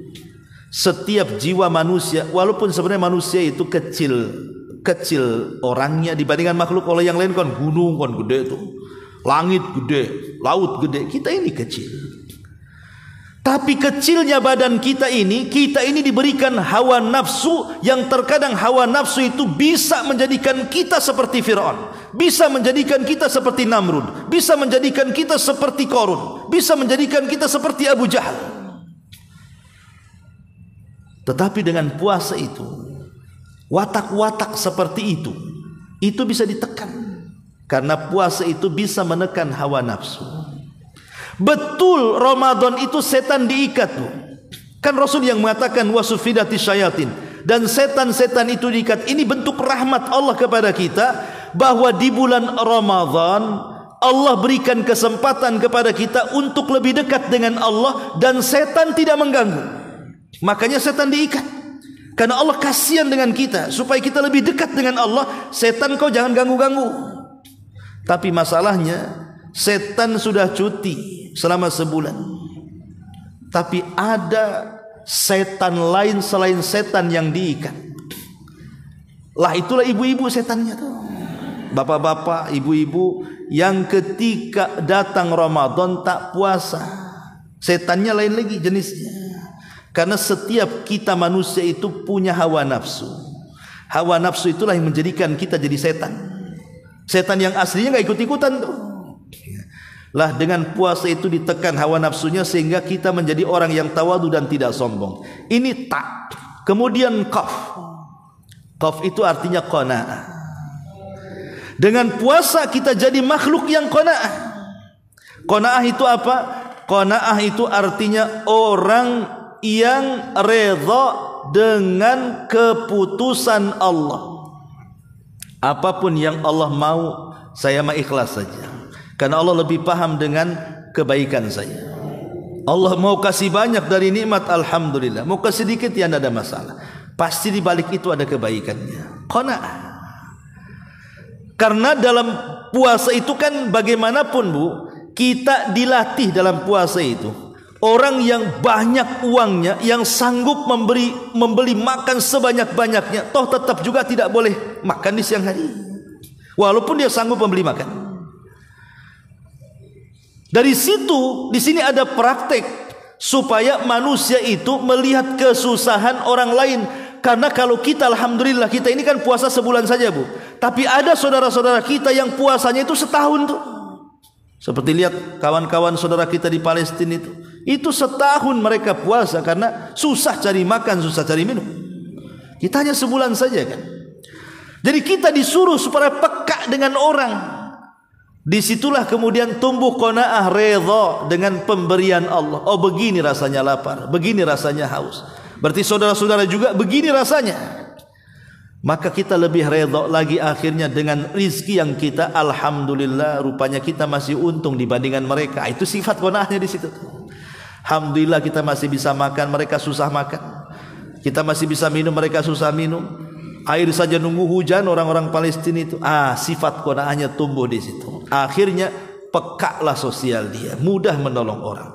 S1: setiap jiwa manusia, walaupun sebenarnya manusia itu kecil orangnya dibandingkan makhluk oleh yang lain, kan gunung kan gede tuh, langit gede, laut gede, kita ini kecil. Tapi kecilnya badan kita ini diberikan hawa nafsu, yang terkadang hawa nafsu itu bisa menjadikan kita seperti Fir'aun, bisa menjadikan kita seperti Namrud, bisa menjadikan kita seperti Qarun, bisa menjadikan kita seperti Abu Jahal. Tetapi dengan puasa itu, watak-watak seperti itu bisa ditekan, karena puasa itu bisa menekan hawa nafsu. Betul, Ramadan itu setan diikat, Bu. Kan Rasul yang mengatakan wasufidati syayatin, dan setan-setan itu diikat. Ini bentuk rahmat Allah kepada kita, bahwa di bulan Ramadan Allah berikan kesempatan kepada kita untuk lebih dekat dengan Allah, dan setan tidak mengganggu. Makanya setan diikat, karena Allah kasihan dengan kita, supaya kita lebih dekat dengan Allah. Setan kau jangan ganggu-ganggu. Tapi masalahnya, setan sudah cuti selama sebulan, tapi ada setan lain selain setan yang diikat. Lah itulah ibu-ibu setannya tuh, bapak-bapak, ibu-ibu yang ketika datang Ramadan tak puasa. Setannya lain lagi jenisnya. Karena setiap kita manusia itu punya hawa nafsu. Hawa nafsu itulah yang menjadikan kita jadi setan. Setan yang aslinya nggak ikut-ikutan tuh. Lah dengan puasa itu ditekan hawa nafsunya, sehingga kita menjadi orang yang tawadu dan tidak sombong. Ini tak. Kemudian qaf. Qaf itu artinya qanaah. Dengan puasa kita jadi makhluk yang qanaah. Qanaah itu apa? Qanaah itu artinya orang yang redha dengan keputusan Allah. Apapun yang Allah mau, saya mah ikhlas saja, karena Allah lebih paham dengan kebaikan saya. Allah mau kasih banyak dari nikmat, alhamdulillah. Mau kasih sedikit, ya tidak ada masalah. Pasti di balik itu ada kebaikannya. Qanaah. Karena dalam puasa itu kan bagaimanapun, Bu, kita dilatih dalam puasa itu. Orang yang banyak uangnya, yang sanggup membeli makan sebanyak-banyaknya, toh tetap juga tidak boleh makan di siang hari, walaupun dia sanggup membeli makan. Dari situ, di sini ada praktek supaya manusia itu melihat kesusahan orang lain. Karena kalau kita, alhamdulillah, kita ini kan puasa sebulan saja, Bu, tapi ada saudara-saudara kita yang puasanya itu setahun tuh. Seperti lihat kawan-kawan saudara kita di Palestina itu setahun mereka puasa, karena susah cari makan, susah cari minum. Kita hanya sebulan saja kan. Jadi kita disuruh supaya peka dengan orang. Disitulah kemudian tumbuh qanaah, redha dengan pemberian Allah. Oh, begini rasanya lapar, begini rasanya haus. Berarti saudara-saudara juga begini rasanya. Maka kita lebih redha lagi akhirnya dengan rizki yang kita, alhamdulillah, rupanya kita masih untung dibandingkan mereka. Itu sifat qanaahnya di situ. Alhamdulillah kita masih bisa makan, mereka susah makan. Kita masih bisa minum, mereka susah minum. Air saja nunggu hujan orang-orang Palestina itu. Sifat qanaahnya tumbuh di situ. Akhirnya pekalah sosial dia, mudah menolong orang.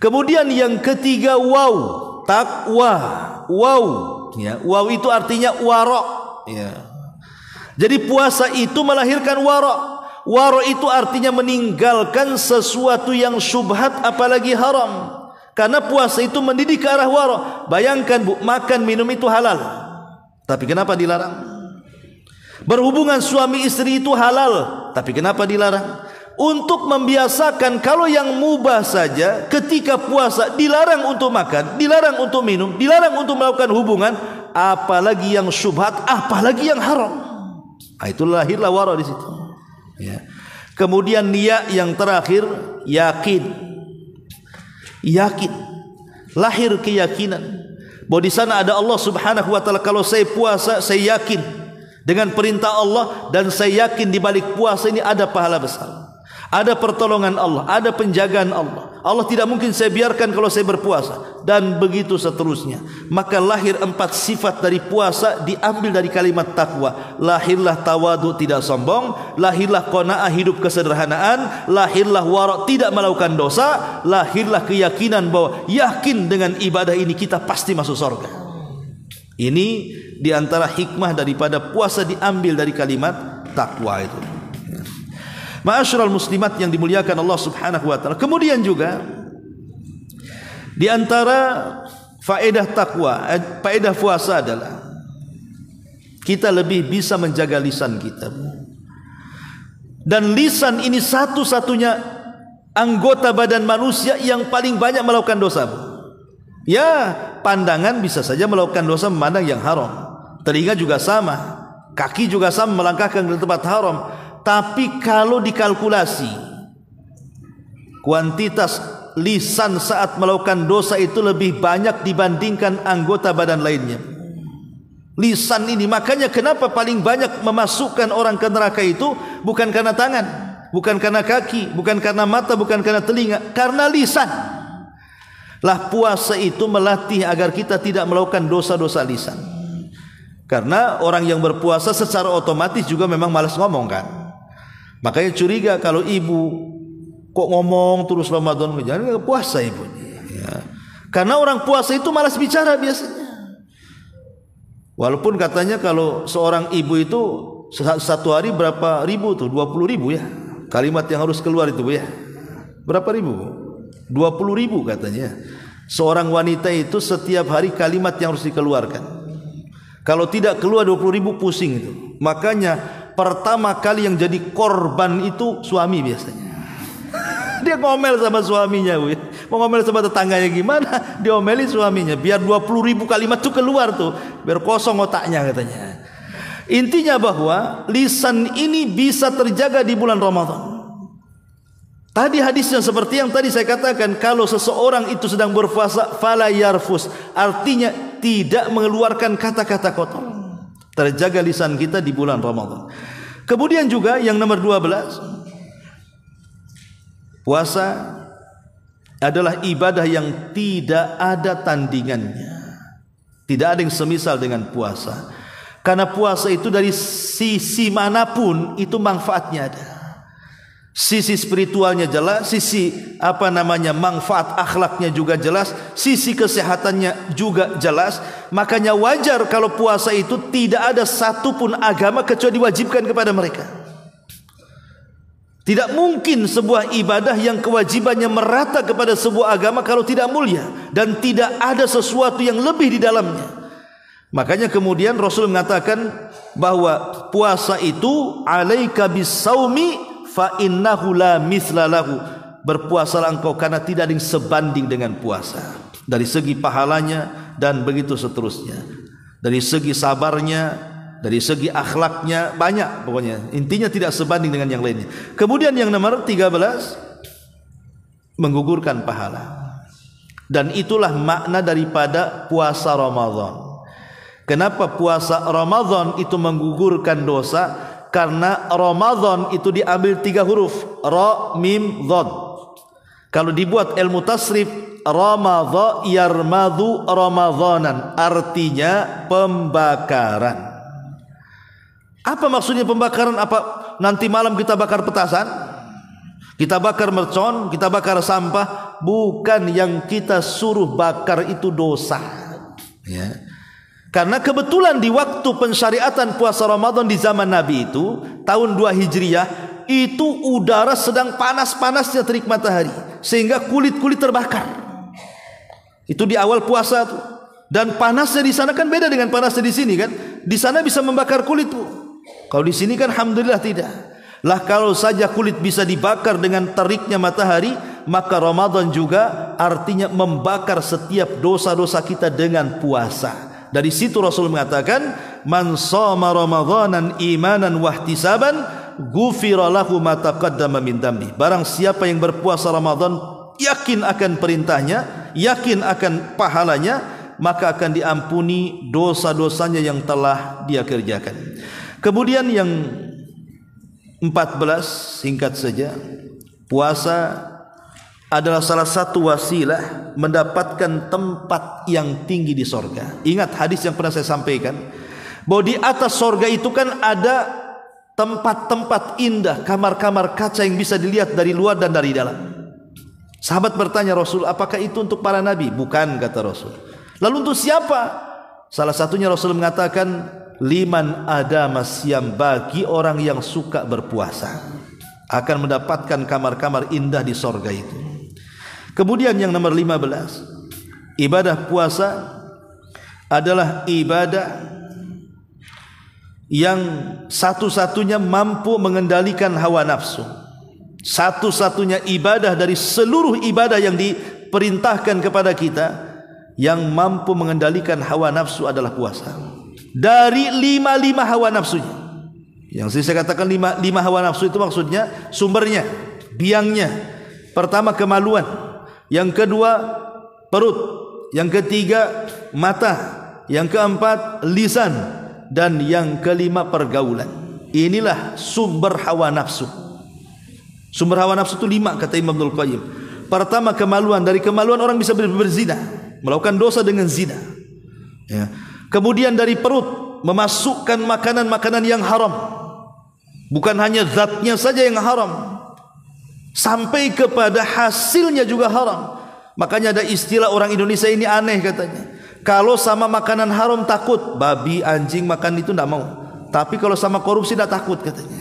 S1: Kemudian yang ketiga, takwa. Ya, itu artinya wara'. Ya. Jadi puasa itu melahirkan wara'. Wara' itu artinya meninggalkan sesuatu yang syubhat, apalagi haram. Karena puasa itu mendidik ke arah wara'. Bayangkan, Bu, makan minum itu halal. Tapi kenapa dilarang? Berhubungan suami istri itu halal, tapi kenapa dilarang? Untuk membiasakan kalau yang mubah saja ketika puasa dilarang untuk makan, dilarang untuk minum, dilarang untuk melakukan hubungan, apalagi yang syubhat, apalagi yang haram. Nah, itu lahirlah wara di situ. Ya. Kemudian niat yang terakhir, yakin. Yakin. Lahir keyakinan bahwa di sana ada Allah Subhanahu wa taala. Kalau saya puasa, saya yakin dengan perintah Allah, dan saya yakin di balik puasa ini ada pahala besar. Ada pertolongan Allah, ada penjagaan Allah. Allah tidak mungkin saya biarkan kalau saya berpuasa, dan begitu seterusnya. Maka lahir 4 sifat dari puasa diambil dari kalimat takwa. Lahirlah tawadu, tidak sombong. Lahirlah qanaah, hidup kesederhanaan. Lahirlah wara', tidak melakukan dosa. Lahirlah keyakinan bahwa yakin dengan ibadah ini kita pasti masuk surga. Ini diantara hikmah daripada puasa diambil dari kalimat takwa itu. Ma'asyiral muslimat yang dimuliakan Allah Subhanahu wa taala. Kemudian juga di antara faedah takwa, faedah puasa adalah kita lebih bisa menjaga lisan kita. Dan lisan ini satu-satunya anggota badan manusia yang paling banyak melakukan dosa. Ya, pandangan bisa saja melakukan dosa, memandang yang haram. Telinga juga sama, kaki juga sama, melangkahkan ke tempat haram. Tapi kalau dikalkulasi kuantitas lisan saat melakukan dosa itu lebih banyak dibandingkan anggota badan lainnya. Lisan ini, makanya kenapa paling banyak memasukkan orang ke neraka itu bukan karena tangan, bukan karena kaki, bukan karena mata, bukan karena telinga, karena lisan. Lah puasa itu melatih agar kita tidak melakukan dosa-dosa lisan. Karena orang yang berpuasa secara otomatis juga memang malas ngomong kan. Makanya curiga kalau ibu kok ngomong terus Ramadan, jangan puasa ibu. Ya. Karena orang puasa itu malas bicara biasanya. Walaupun katanya kalau seorang ibu itu satu hari berapa ribu tuh? 20.000 ya. Kalimat yang harus keluar itu ya. Berapa ribu? 20.000 katanya. Seorang wanita itu setiap hari kalimat yang harus dikeluarkan. Kalau tidak keluar 20.000 pusing itu. Makanya pertama kali yang jadi korban itu suami biasanya. Dia ngomel sama suaminya, mau ngomel sama tetangganya gimana? Diomeli suaminya, biar 20.000 kalimat itu keluar tuh, biar kosong otaknya katanya. Intinya bahwa lisan ini bisa terjaga di bulan Ramadan. Tadi hadisnya seperti yang tadi saya katakan, kalau seseorang itu sedang berpuasa, fala yarfus, artinya tidak mengeluarkan kata-kata kotor. Terjaga lisan kita di bulan Ramadan. Kemudian juga yang nomor 12, puasa adalah ibadah yang tidak ada tandingannya. Tidak ada yang semisal dengan puasa. Karena puasa itu dari sisi manapun itu manfaatnya ada. Sisi spiritualnya jelas, sisi manfaat akhlaknya juga jelas, sisi kesehatannya juga jelas. Makanya wajar kalau puasa itu tidak ada satupun agama kecuali diwajibkan kepada mereka. Tidak mungkin sebuah ibadah yang kewajibannya merata kepada sebuah agama kalau tidak mulia dan tidak ada sesuatu yang lebih di dalamnya. Makanya kemudian Rasul mengatakan bahwa puasa itu alaika bisaumi fa innahu la mithla lahu. Berpuasalah engkau karena tidak ada yang sebanding dengan puasa. Dari segi pahalanya dan begitu seterusnya. Dari segi sabarnya, dari segi akhlaknya, banyak pokoknya. Intinya tidak sebanding dengan yang lainnya. Kemudian yang nomor 13, menggugurkan pahala. Dan itulah makna daripada puasa Ramadan. Kenapa puasa Ramadan itu menggugurkan dosa? Karena Ramadan itu diambil 3 huruf, Ra, Mim, Dhad. Kalau dibuat ilmu tasrif, Ramadha yarmadu Ramadhanan, artinya pembakaran. Apa maksudnya pembakaran? Apa nanti malam kita bakar petasan? Kita bakar mercon, kita bakar sampah? Bukan, yang kita suruh bakar itu dosa. Ya. Karena kebetulan di waktu pensyariatan puasa Ramadan di zaman Nabi itu tahun 2 Hijriah, itu udara sedang panas-panasnya terik matahari sehingga kulit-kulit terbakar. Itu di awal puasa tuh. Dan panasnya di sana kan beda dengan panasnya di sini kan. Di sana bisa membakar kulit, Bu. Kalau di sini kan alhamdulillah tidak. Lah kalau saja kulit bisa dibakar dengan teriknya matahari, maka Ramadan juga artinya membakar setiap dosa-dosa kita dengan puasa. Dari situ Rasul mengatakan, man shoma ramadhanan imanan wahtisaban ghufira lahu ma taqaddama min dambi. Barang siapa yang berpuasa Ramadan yakin akan perintahnya, yakin akan pahalanya, maka akan diampuni dosa-dosanya yang telah dia kerjakan. Kemudian yang 14, singkat saja, puasa adalah salah satu wasilah mendapatkan tempat yang tinggi di sorga. Ingat hadis yang pernah saya sampaikan, bahwa di atas sorga itu kan ada tempat-tempat indah, kamar-kamar kaca yang bisa dilihat dari luar dan dari dalam. Sahabat bertanya, Rasul, apakah itu untuk para nabi? Bukan, kata Rasul. Lalu untuk siapa? Salah satunya Rasul mengatakan, liman adama siyam, bagi orang yang suka berpuasa akan mendapatkan kamar-kamar indah di sorga itu. Kemudian yang nomor 15, ibadah puasa adalah ibadah yang satu-satunya mampu mengendalikan hawa nafsu. Satu-satunya ibadah dari seluruh ibadah yang diperintahkan kepada kita yang mampu mengendalikan hawa nafsu adalah puasa. Dari 5 hawa nafsunya. Yang saya katakan 5 hawa nafsu itu maksudnya sumbernya, biangnya. Pertama kemaluan, yang kedua perut, yang ketiga mata, yang keempat lisan, dan yang kelima pergaulan. Inilah sumber hawa nafsu. Sumber hawa nafsu itu 5 kata Imam Ibnul Qayyim. Pertama kemaluan, dari kemaluan orang bisa berzina, melakukan dosa dengan zina. Ya. Kemudian dari perut, memasukkan makanan-makanan yang haram. Bukan hanya zatnya saja yang haram, sampai kepada hasilnya juga haram. Makanya ada istilah orang Indonesia ini aneh katanya. Kalau sama makanan haram takut, babi, anjing makan itu tidak mau. Tapi kalau sama korupsi tidak takut katanya.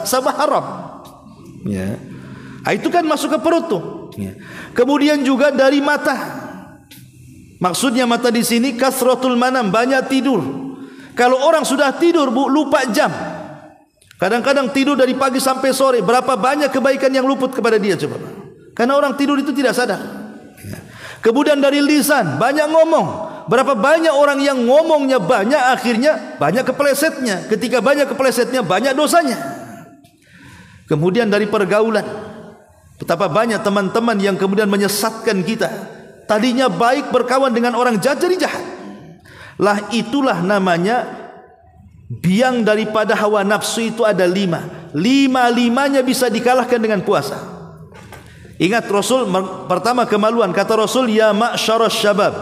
S1: Sama haram. Ya. Itu kan masuk ke perut tuh. Ya. Kemudian juga dari mata. Maksudnya mata di sini kasratul manam, banyak tidur. Kalau orang sudah tidur, Bu, lupa jam. Kadang-kadang tidur dari pagi sampai sore. Berapa banyak kebaikan yang luput kepada dia, coba. Karena orang tidur itu tidak sadar. Kemudian dari lisan, banyak ngomong. Berapa banyak orang yang ngomongnya banyak, akhirnya banyak keplesetnya. Ketika banyak keplesetnya, banyak dosanya. Kemudian dari pergaulan, betapa banyak teman-teman yang kemudian menyesatkan kita. Tadinya baik berkawan dengan orang jahat jadi jahat. Lah itulah namanya biang daripada hawa nafsu itu ada 5. 5-5-nya bisa dikalahkan dengan puasa. Ingat Rasul pertama kemaluan, kata Rasul, ya ma'syaras syabab,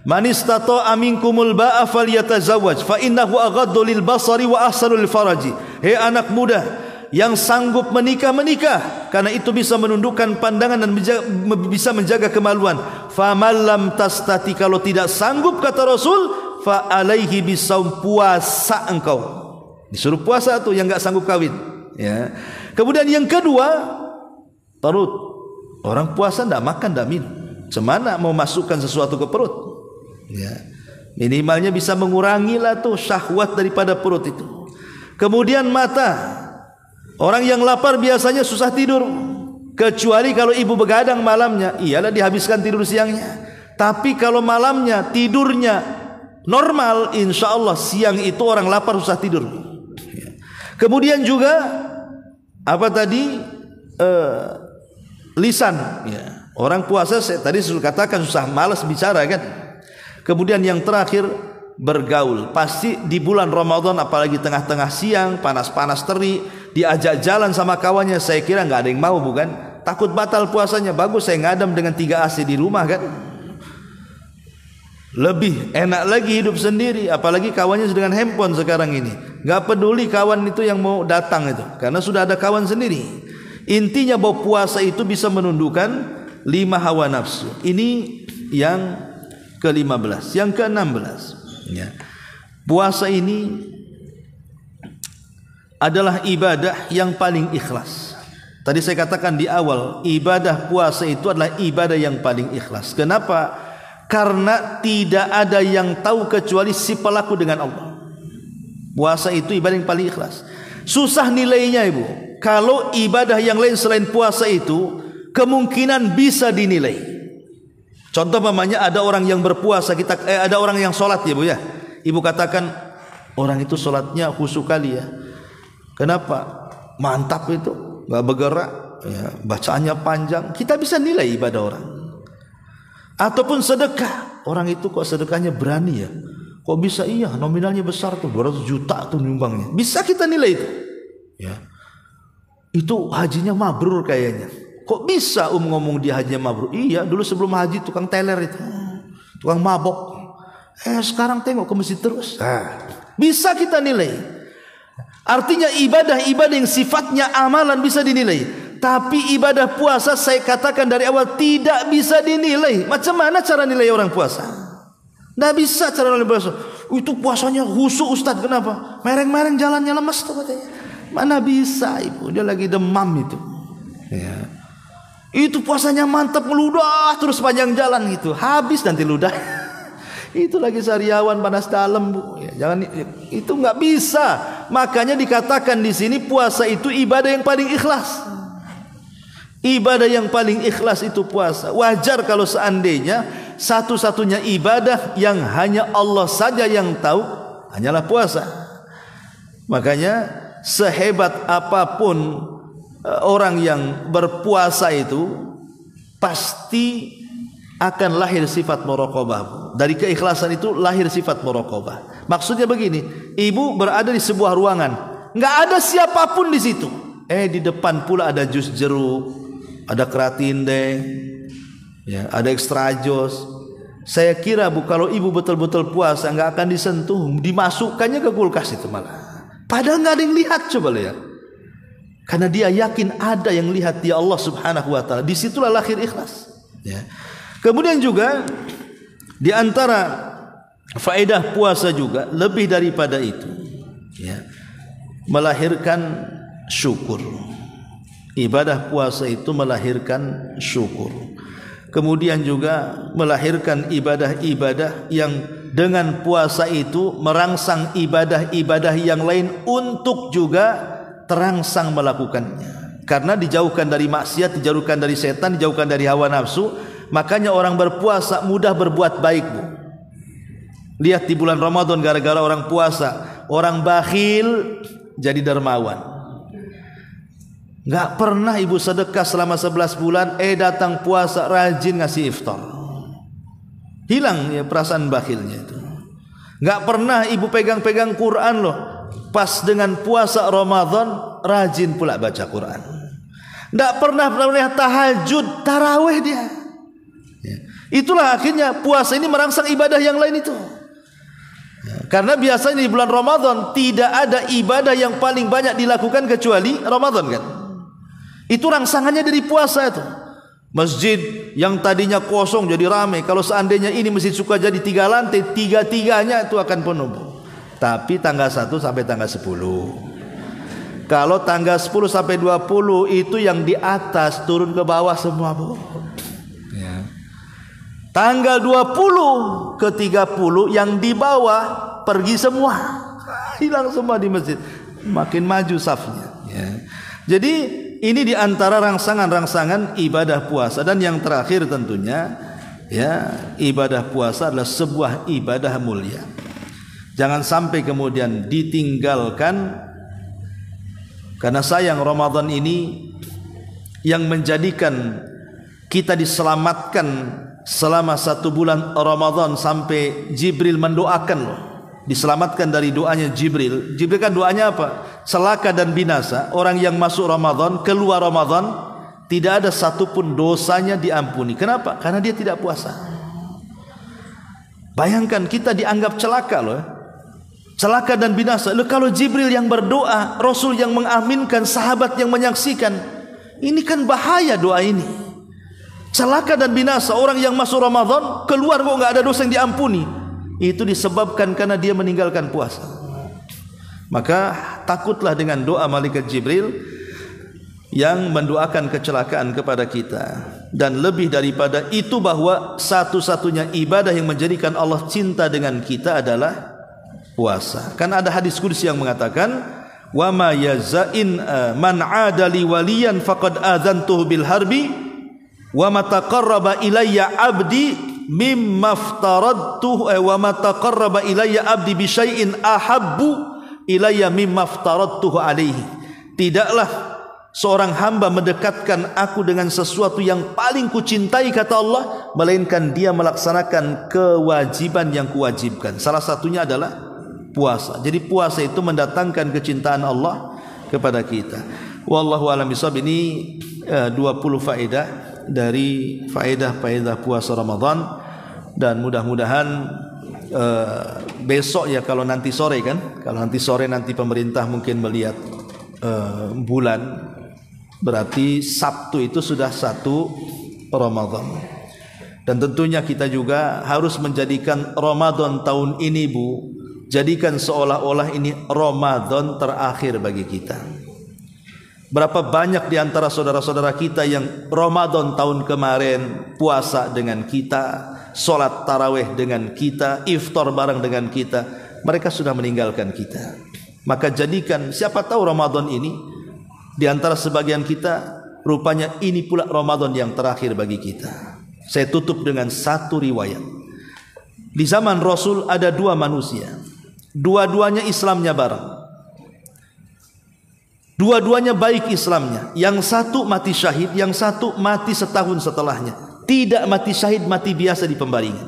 S1: man istata'a minkumul ba'a falyatazawwaj fa innahu aghaddu lil basari wa ahsanu lil faraji. Hei anak muda yang sanggup menikah, menikah, karena itu bisa menundukkan pandangan dan bisa menjaga kemaluan. Faman lam tastati, kalau tidak sanggup kata Rasul, fa alaihi bisaum, puasa engkau. Disuruh puasa tuh yang enggak sanggup kawin, ya. Kemudian yang kedua, perut. Orang puasa enggak makan, enggak minum. Cemana mau masukkan sesuatu ke perut? Ya. Minimalnya bisa mengurangilah tuh syahwat daripada perut itu. Kemudian mata. Orang yang lapar biasanya susah tidur, kecuali kalau ibu begadang malamnya, iyalah dihabiskan tidur siangnya. Tapi kalau malamnya tidurnya normal, insya Allah siang itu orang lapar susah tidur. Kemudian juga apa tadi, lisan. Orang puasa tadi sudah katakan susah, malas bicara kan. Kemudian yang terakhir bergaul. Pasti di bulan Ramadan, apalagi tengah-tengah siang, panas-panas terik, diajak jalan sama kawannya, saya kira nggak ada yang mau, bukan? Takut batal puasanya. Bagus saya ngadam dengan 3 AC di rumah kan. Lebih enak lagi hidup sendiri, apalagi kawannya dengan handphone sekarang ini. Nggak peduli kawan itu yang mau datang itu, karena sudah ada kawan sendiri. Intinya bahwa puasa itu bisa menundukkan 5 hawa nafsu. Ini yang ke-15. Yang ke-16, ya. Puasa ini adalah ibadah yang paling ikhlas. Tadi saya katakan di awal, ibadah puasa itu adalah ibadah yang paling ikhlas. Kenapa? Karena tidak ada yang tahu kecuali si pelaku dengan Allah. Puasa itu ibadah yang paling ikhlas. Susah nilainya ibu. Kalau ibadah yang lain selain puasa itu kemungkinan bisa dinilai. Contoh mamanya ada orang yang berpuasa, ada orang yang sholat ya bu ya. Ibu katakan orang itu sholatnya khusyuk kali ya. Kenapa? Mantap itu, nggak bergerak, ya, bacaannya panjang. Kita bisa nilai ibadah orang. Ataupun sedekah, orang itu kok sedekahnya berani ya. Kok bisa iya nominalnya besar tuh 200 juta tuh nyumbangnya. Bisa kita nilai itu. Ya. Itu hajinya mabrur kayaknya. Kok bisa ngomong dia hajinya mabrur? Iya, dulu sebelum haji tukang teler itu. Tukang mabok. Sekarang tengok ke masjid terus. Bisa kita nilai. Artinya ibadah-ibadah yang sifatnya amalan bisa dinilai. Tapi ibadah puasa saya katakan dari awal tidak bisa dinilai. Macam mana cara nilai orang puasa? Nggak bisa cara nilai puasa. Itu puasanya khusyuk Ustaz, kenapa? Mereng-mereng jalannya lemas tuh katanya. Mana bisa ibu, dia lagi demam itu. Ya. Itu puasanya mantap meludah terus panjang jalan gitu. Habis nanti ludah. Itu lagi sariawan panas dalam bu. Ya, jangan itu nggak bisa. Makanya dikatakan di sini puasa itu ibadah yang paling ikhlas. Ibadah yang paling ikhlas itu puasa. Wajar kalau seandainya satu-satunya ibadah yang hanya Allah saja yang tahu hanyalah puasa. Makanya sehebat apapun orang yang berpuasa itu pasti akan lahir sifat muraqabah. Dari keikhlasan itu lahir sifat muraqabah. Maksudnya begini, ibu berada di sebuah ruangan, nggak ada siapapun di situ. Di depan pula ada jus jeruk, ada keratinde, ya, ada extra jos. Saya kira bu, kalau ibu betul-betul puasa nggak akan disentuh, dimasukkannya ke kulkas itu malah. Padahal nggak ada yang lihat, coba lihat. Karena dia yakin ada yang lihat dia Allah Subhanahu wa taala. Disitulah lahir ikhlas. Ya. Kemudian juga di antara faedah puasa juga lebih daripada itu, ya, melahirkan syukur. Ibadah puasa itu melahirkan syukur. Kemudian juga melahirkan ibadah-ibadah yang dengan puasa itu merangsang ibadah-ibadah yang lain untuk juga terangsang melakukannya. Karena dijauhkan dari maksiat, dijauhkan dari setan, dijauhkan dari hawa nafsu. Makanya orang berpuasa mudah berbuat baik bu. Lihat di bulan Ramadan gara-gara orang puasa, orang bakhil jadi dermawan. Gak pernah ibu sedekah selama 11 bulan, datang puasa rajin ngasih iftar. Hilang ya perasaan bakhilnya itu. Gak pernah ibu pegang-pegang Quran loh, pas dengan puasa Ramadan rajin pula baca Quran. Gak pernah tahajud, tarawih dia. Ya. Itulah akhirnya puasa ini merangsang ibadah yang lain itu. Ya. Karena biasanya di bulan Ramadan tidak ada ibadah yang paling banyak dilakukan kecuali Ramadan kan. Itu rangsangannya dari puasa itu. Masjid yang tadinya kosong jadi ramai. Kalau seandainya ini masjid suka jadi 3 lantai, 3-3-nya itu akan penuh. Tapi tanggal 1 sampai tanggal 10. Kalau tanggal 10 sampai 20 itu yang di atas turun ke bawah semua bu. Ya. Tanggal 20 ke 30 yang di bawah pergi semua. Hilang semua di masjid. Makin maju safnya. Ya. Jadi ini di antara rangsangan-rangsangan ibadah puasa. Dan yang terakhir tentunya ya, ibadah puasa adalah sebuah ibadah mulia. Jangan sampai kemudian ditinggalkan. Karena sayang Ramadan ini yang menjadikan kita diselamatkan selama 1 bulan Ramadan sampai Jibril mendoakan loh. Diselamatkan dari doanya Jibril. Jibril kan doanya apa? Celaka dan binasa. Orang yang masuk Ramadan, keluar Ramadan, tidak ada satupun dosanya diampuni. Kenapa? Karena dia tidak puasa. Bayangkan kita dianggap celaka loh. Celaka dan binasa. Loh, kalau Jibril yang berdoa, Rasul yang mengaminkan, sahabat yang menyaksikan, ini kan bahaya doa ini. Celaka dan binasa. Orang yang masuk Ramadan, keluar kok nggak ada dosa yang diampuni. Itu disebabkan karena dia meninggalkan puasa. Maka takutlah dengan doa malaikat Jibril yang mendoakan kecelakaan kepada kita. Dan lebih daripada itu bahwa satu-satunya ibadah yang menjadikan Allah cinta dengan kita adalah puasa. Kan ada hadis qudsi yang mengatakan, wa ma yazain man adali waliyan faqad adzantuhu bil harbi wa ma taqarraba ilayya abdi mimma aftaradtuhu wa ma taqarraba ilayya abdi bi syai'in ahabbu ilayya mimma aftaradtuhu alaihi. Tidaklah seorang hamba mendekatkan aku dengan sesuatu yang paling kucintai, kata Allah, melainkan dia melaksanakan kewajiban yang kuwajibkan. Salah satunya adalah puasa. Jadi puasa itu mendatangkan kecintaan Allah kepada kita. Wallahu a'lam bishawab. Ini 20 faedah dari faedah-faedah puasa Ramadan, dan mudah-mudahan besok ya, kalau nanti sore nanti pemerintah mungkin melihat bulan, berarti Sabtu itu sudah 1 Ramadan. Dan tentunya kita juga harus menjadikan Ramadan tahun ini, Bu, jadikan seolah-olah ini Ramadan terakhir bagi kita. Berapa banyak di antara saudara-saudara kita yang Ramadan tahun kemarin puasa dengan kita, sholat tarawih dengan kita, iftar bareng dengan kita, mereka sudah meninggalkan kita. Maka jadikan, siapa tahu Ramadan ini di antara sebagian kita, rupanya ini pula Ramadan yang terakhir bagi kita. Saya tutup dengan satu riwayat. Di zaman Rasul ada 2 manusia, dua-duanya Islamnya bareng, dua-duanya baik Islamnya. Yang satu mati syahid, yang satu mati setahun setelahnya. Tidak mati syahid, mati biasa di pembaringan.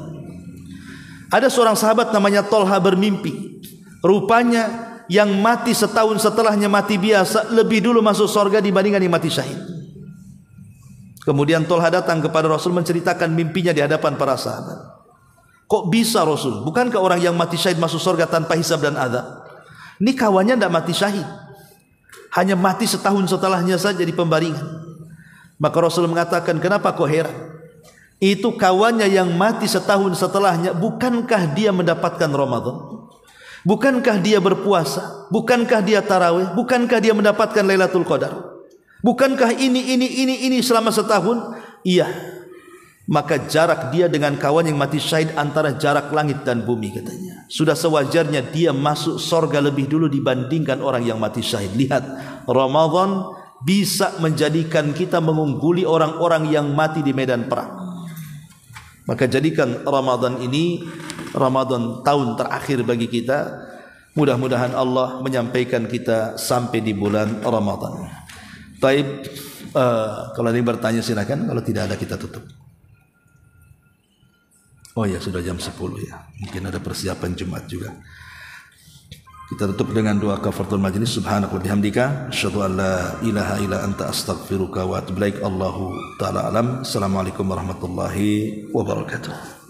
S1: Ada seorang sahabat namanya Tolha bermimpi, rupanya yang mati setahun setelahnya mati biasa lebih dulu masuk surga dibandingkan yang mati syahid. Kemudian Tolha datang kepada Rasul menceritakan mimpinya di hadapan para sahabat. Kok bisa Rasul? Bukankah orang yang mati syahid masuk surga tanpa hisab dan azab? Ini kawannya tidak mati syahid, hanya mati setahun setelahnya saja di pembaringan. Maka Rasul mengatakan, kenapa kau heran? Itu kawannya yang mati setahun setelahnya, bukankah dia mendapatkan Ramadan? Bukankah dia berpuasa? Bukankah dia tarawih? Bukankah dia mendapatkan Lailatul Qadar? Bukankah ini selama setahun? Iya. Maka jarak dia dengan kawan yang mati syahid antara jarak langit dan bumi, katanya. Sudah sewajarnya dia masuk surga lebih dulu dibandingkan orang yang mati syahid. Lihat, Ramadan bisa menjadikan kita mengungguli orang-orang yang mati di medan perang. Maka jadikan Ramadan ini Ramadan tahun terakhir bagi kita. Mudah-mudahan Allah menyampaikan kita sampai di bulan Ramadan. Baik, kalau ada yang bertanya silakan, kalau tidak ada kita tutup. Oh ya, sudah jam 10 ya. Mungkin ada persiapan Jumat juga. Kita tutup dengan doa kafaratul majlis. Subhanaka wa bihamdika asyhadu an la ilaha illa anta astaghfiruka wa atubu ilaik. Allahu taala alam. Assalamualaikum warahmatullahi wabarakatuh.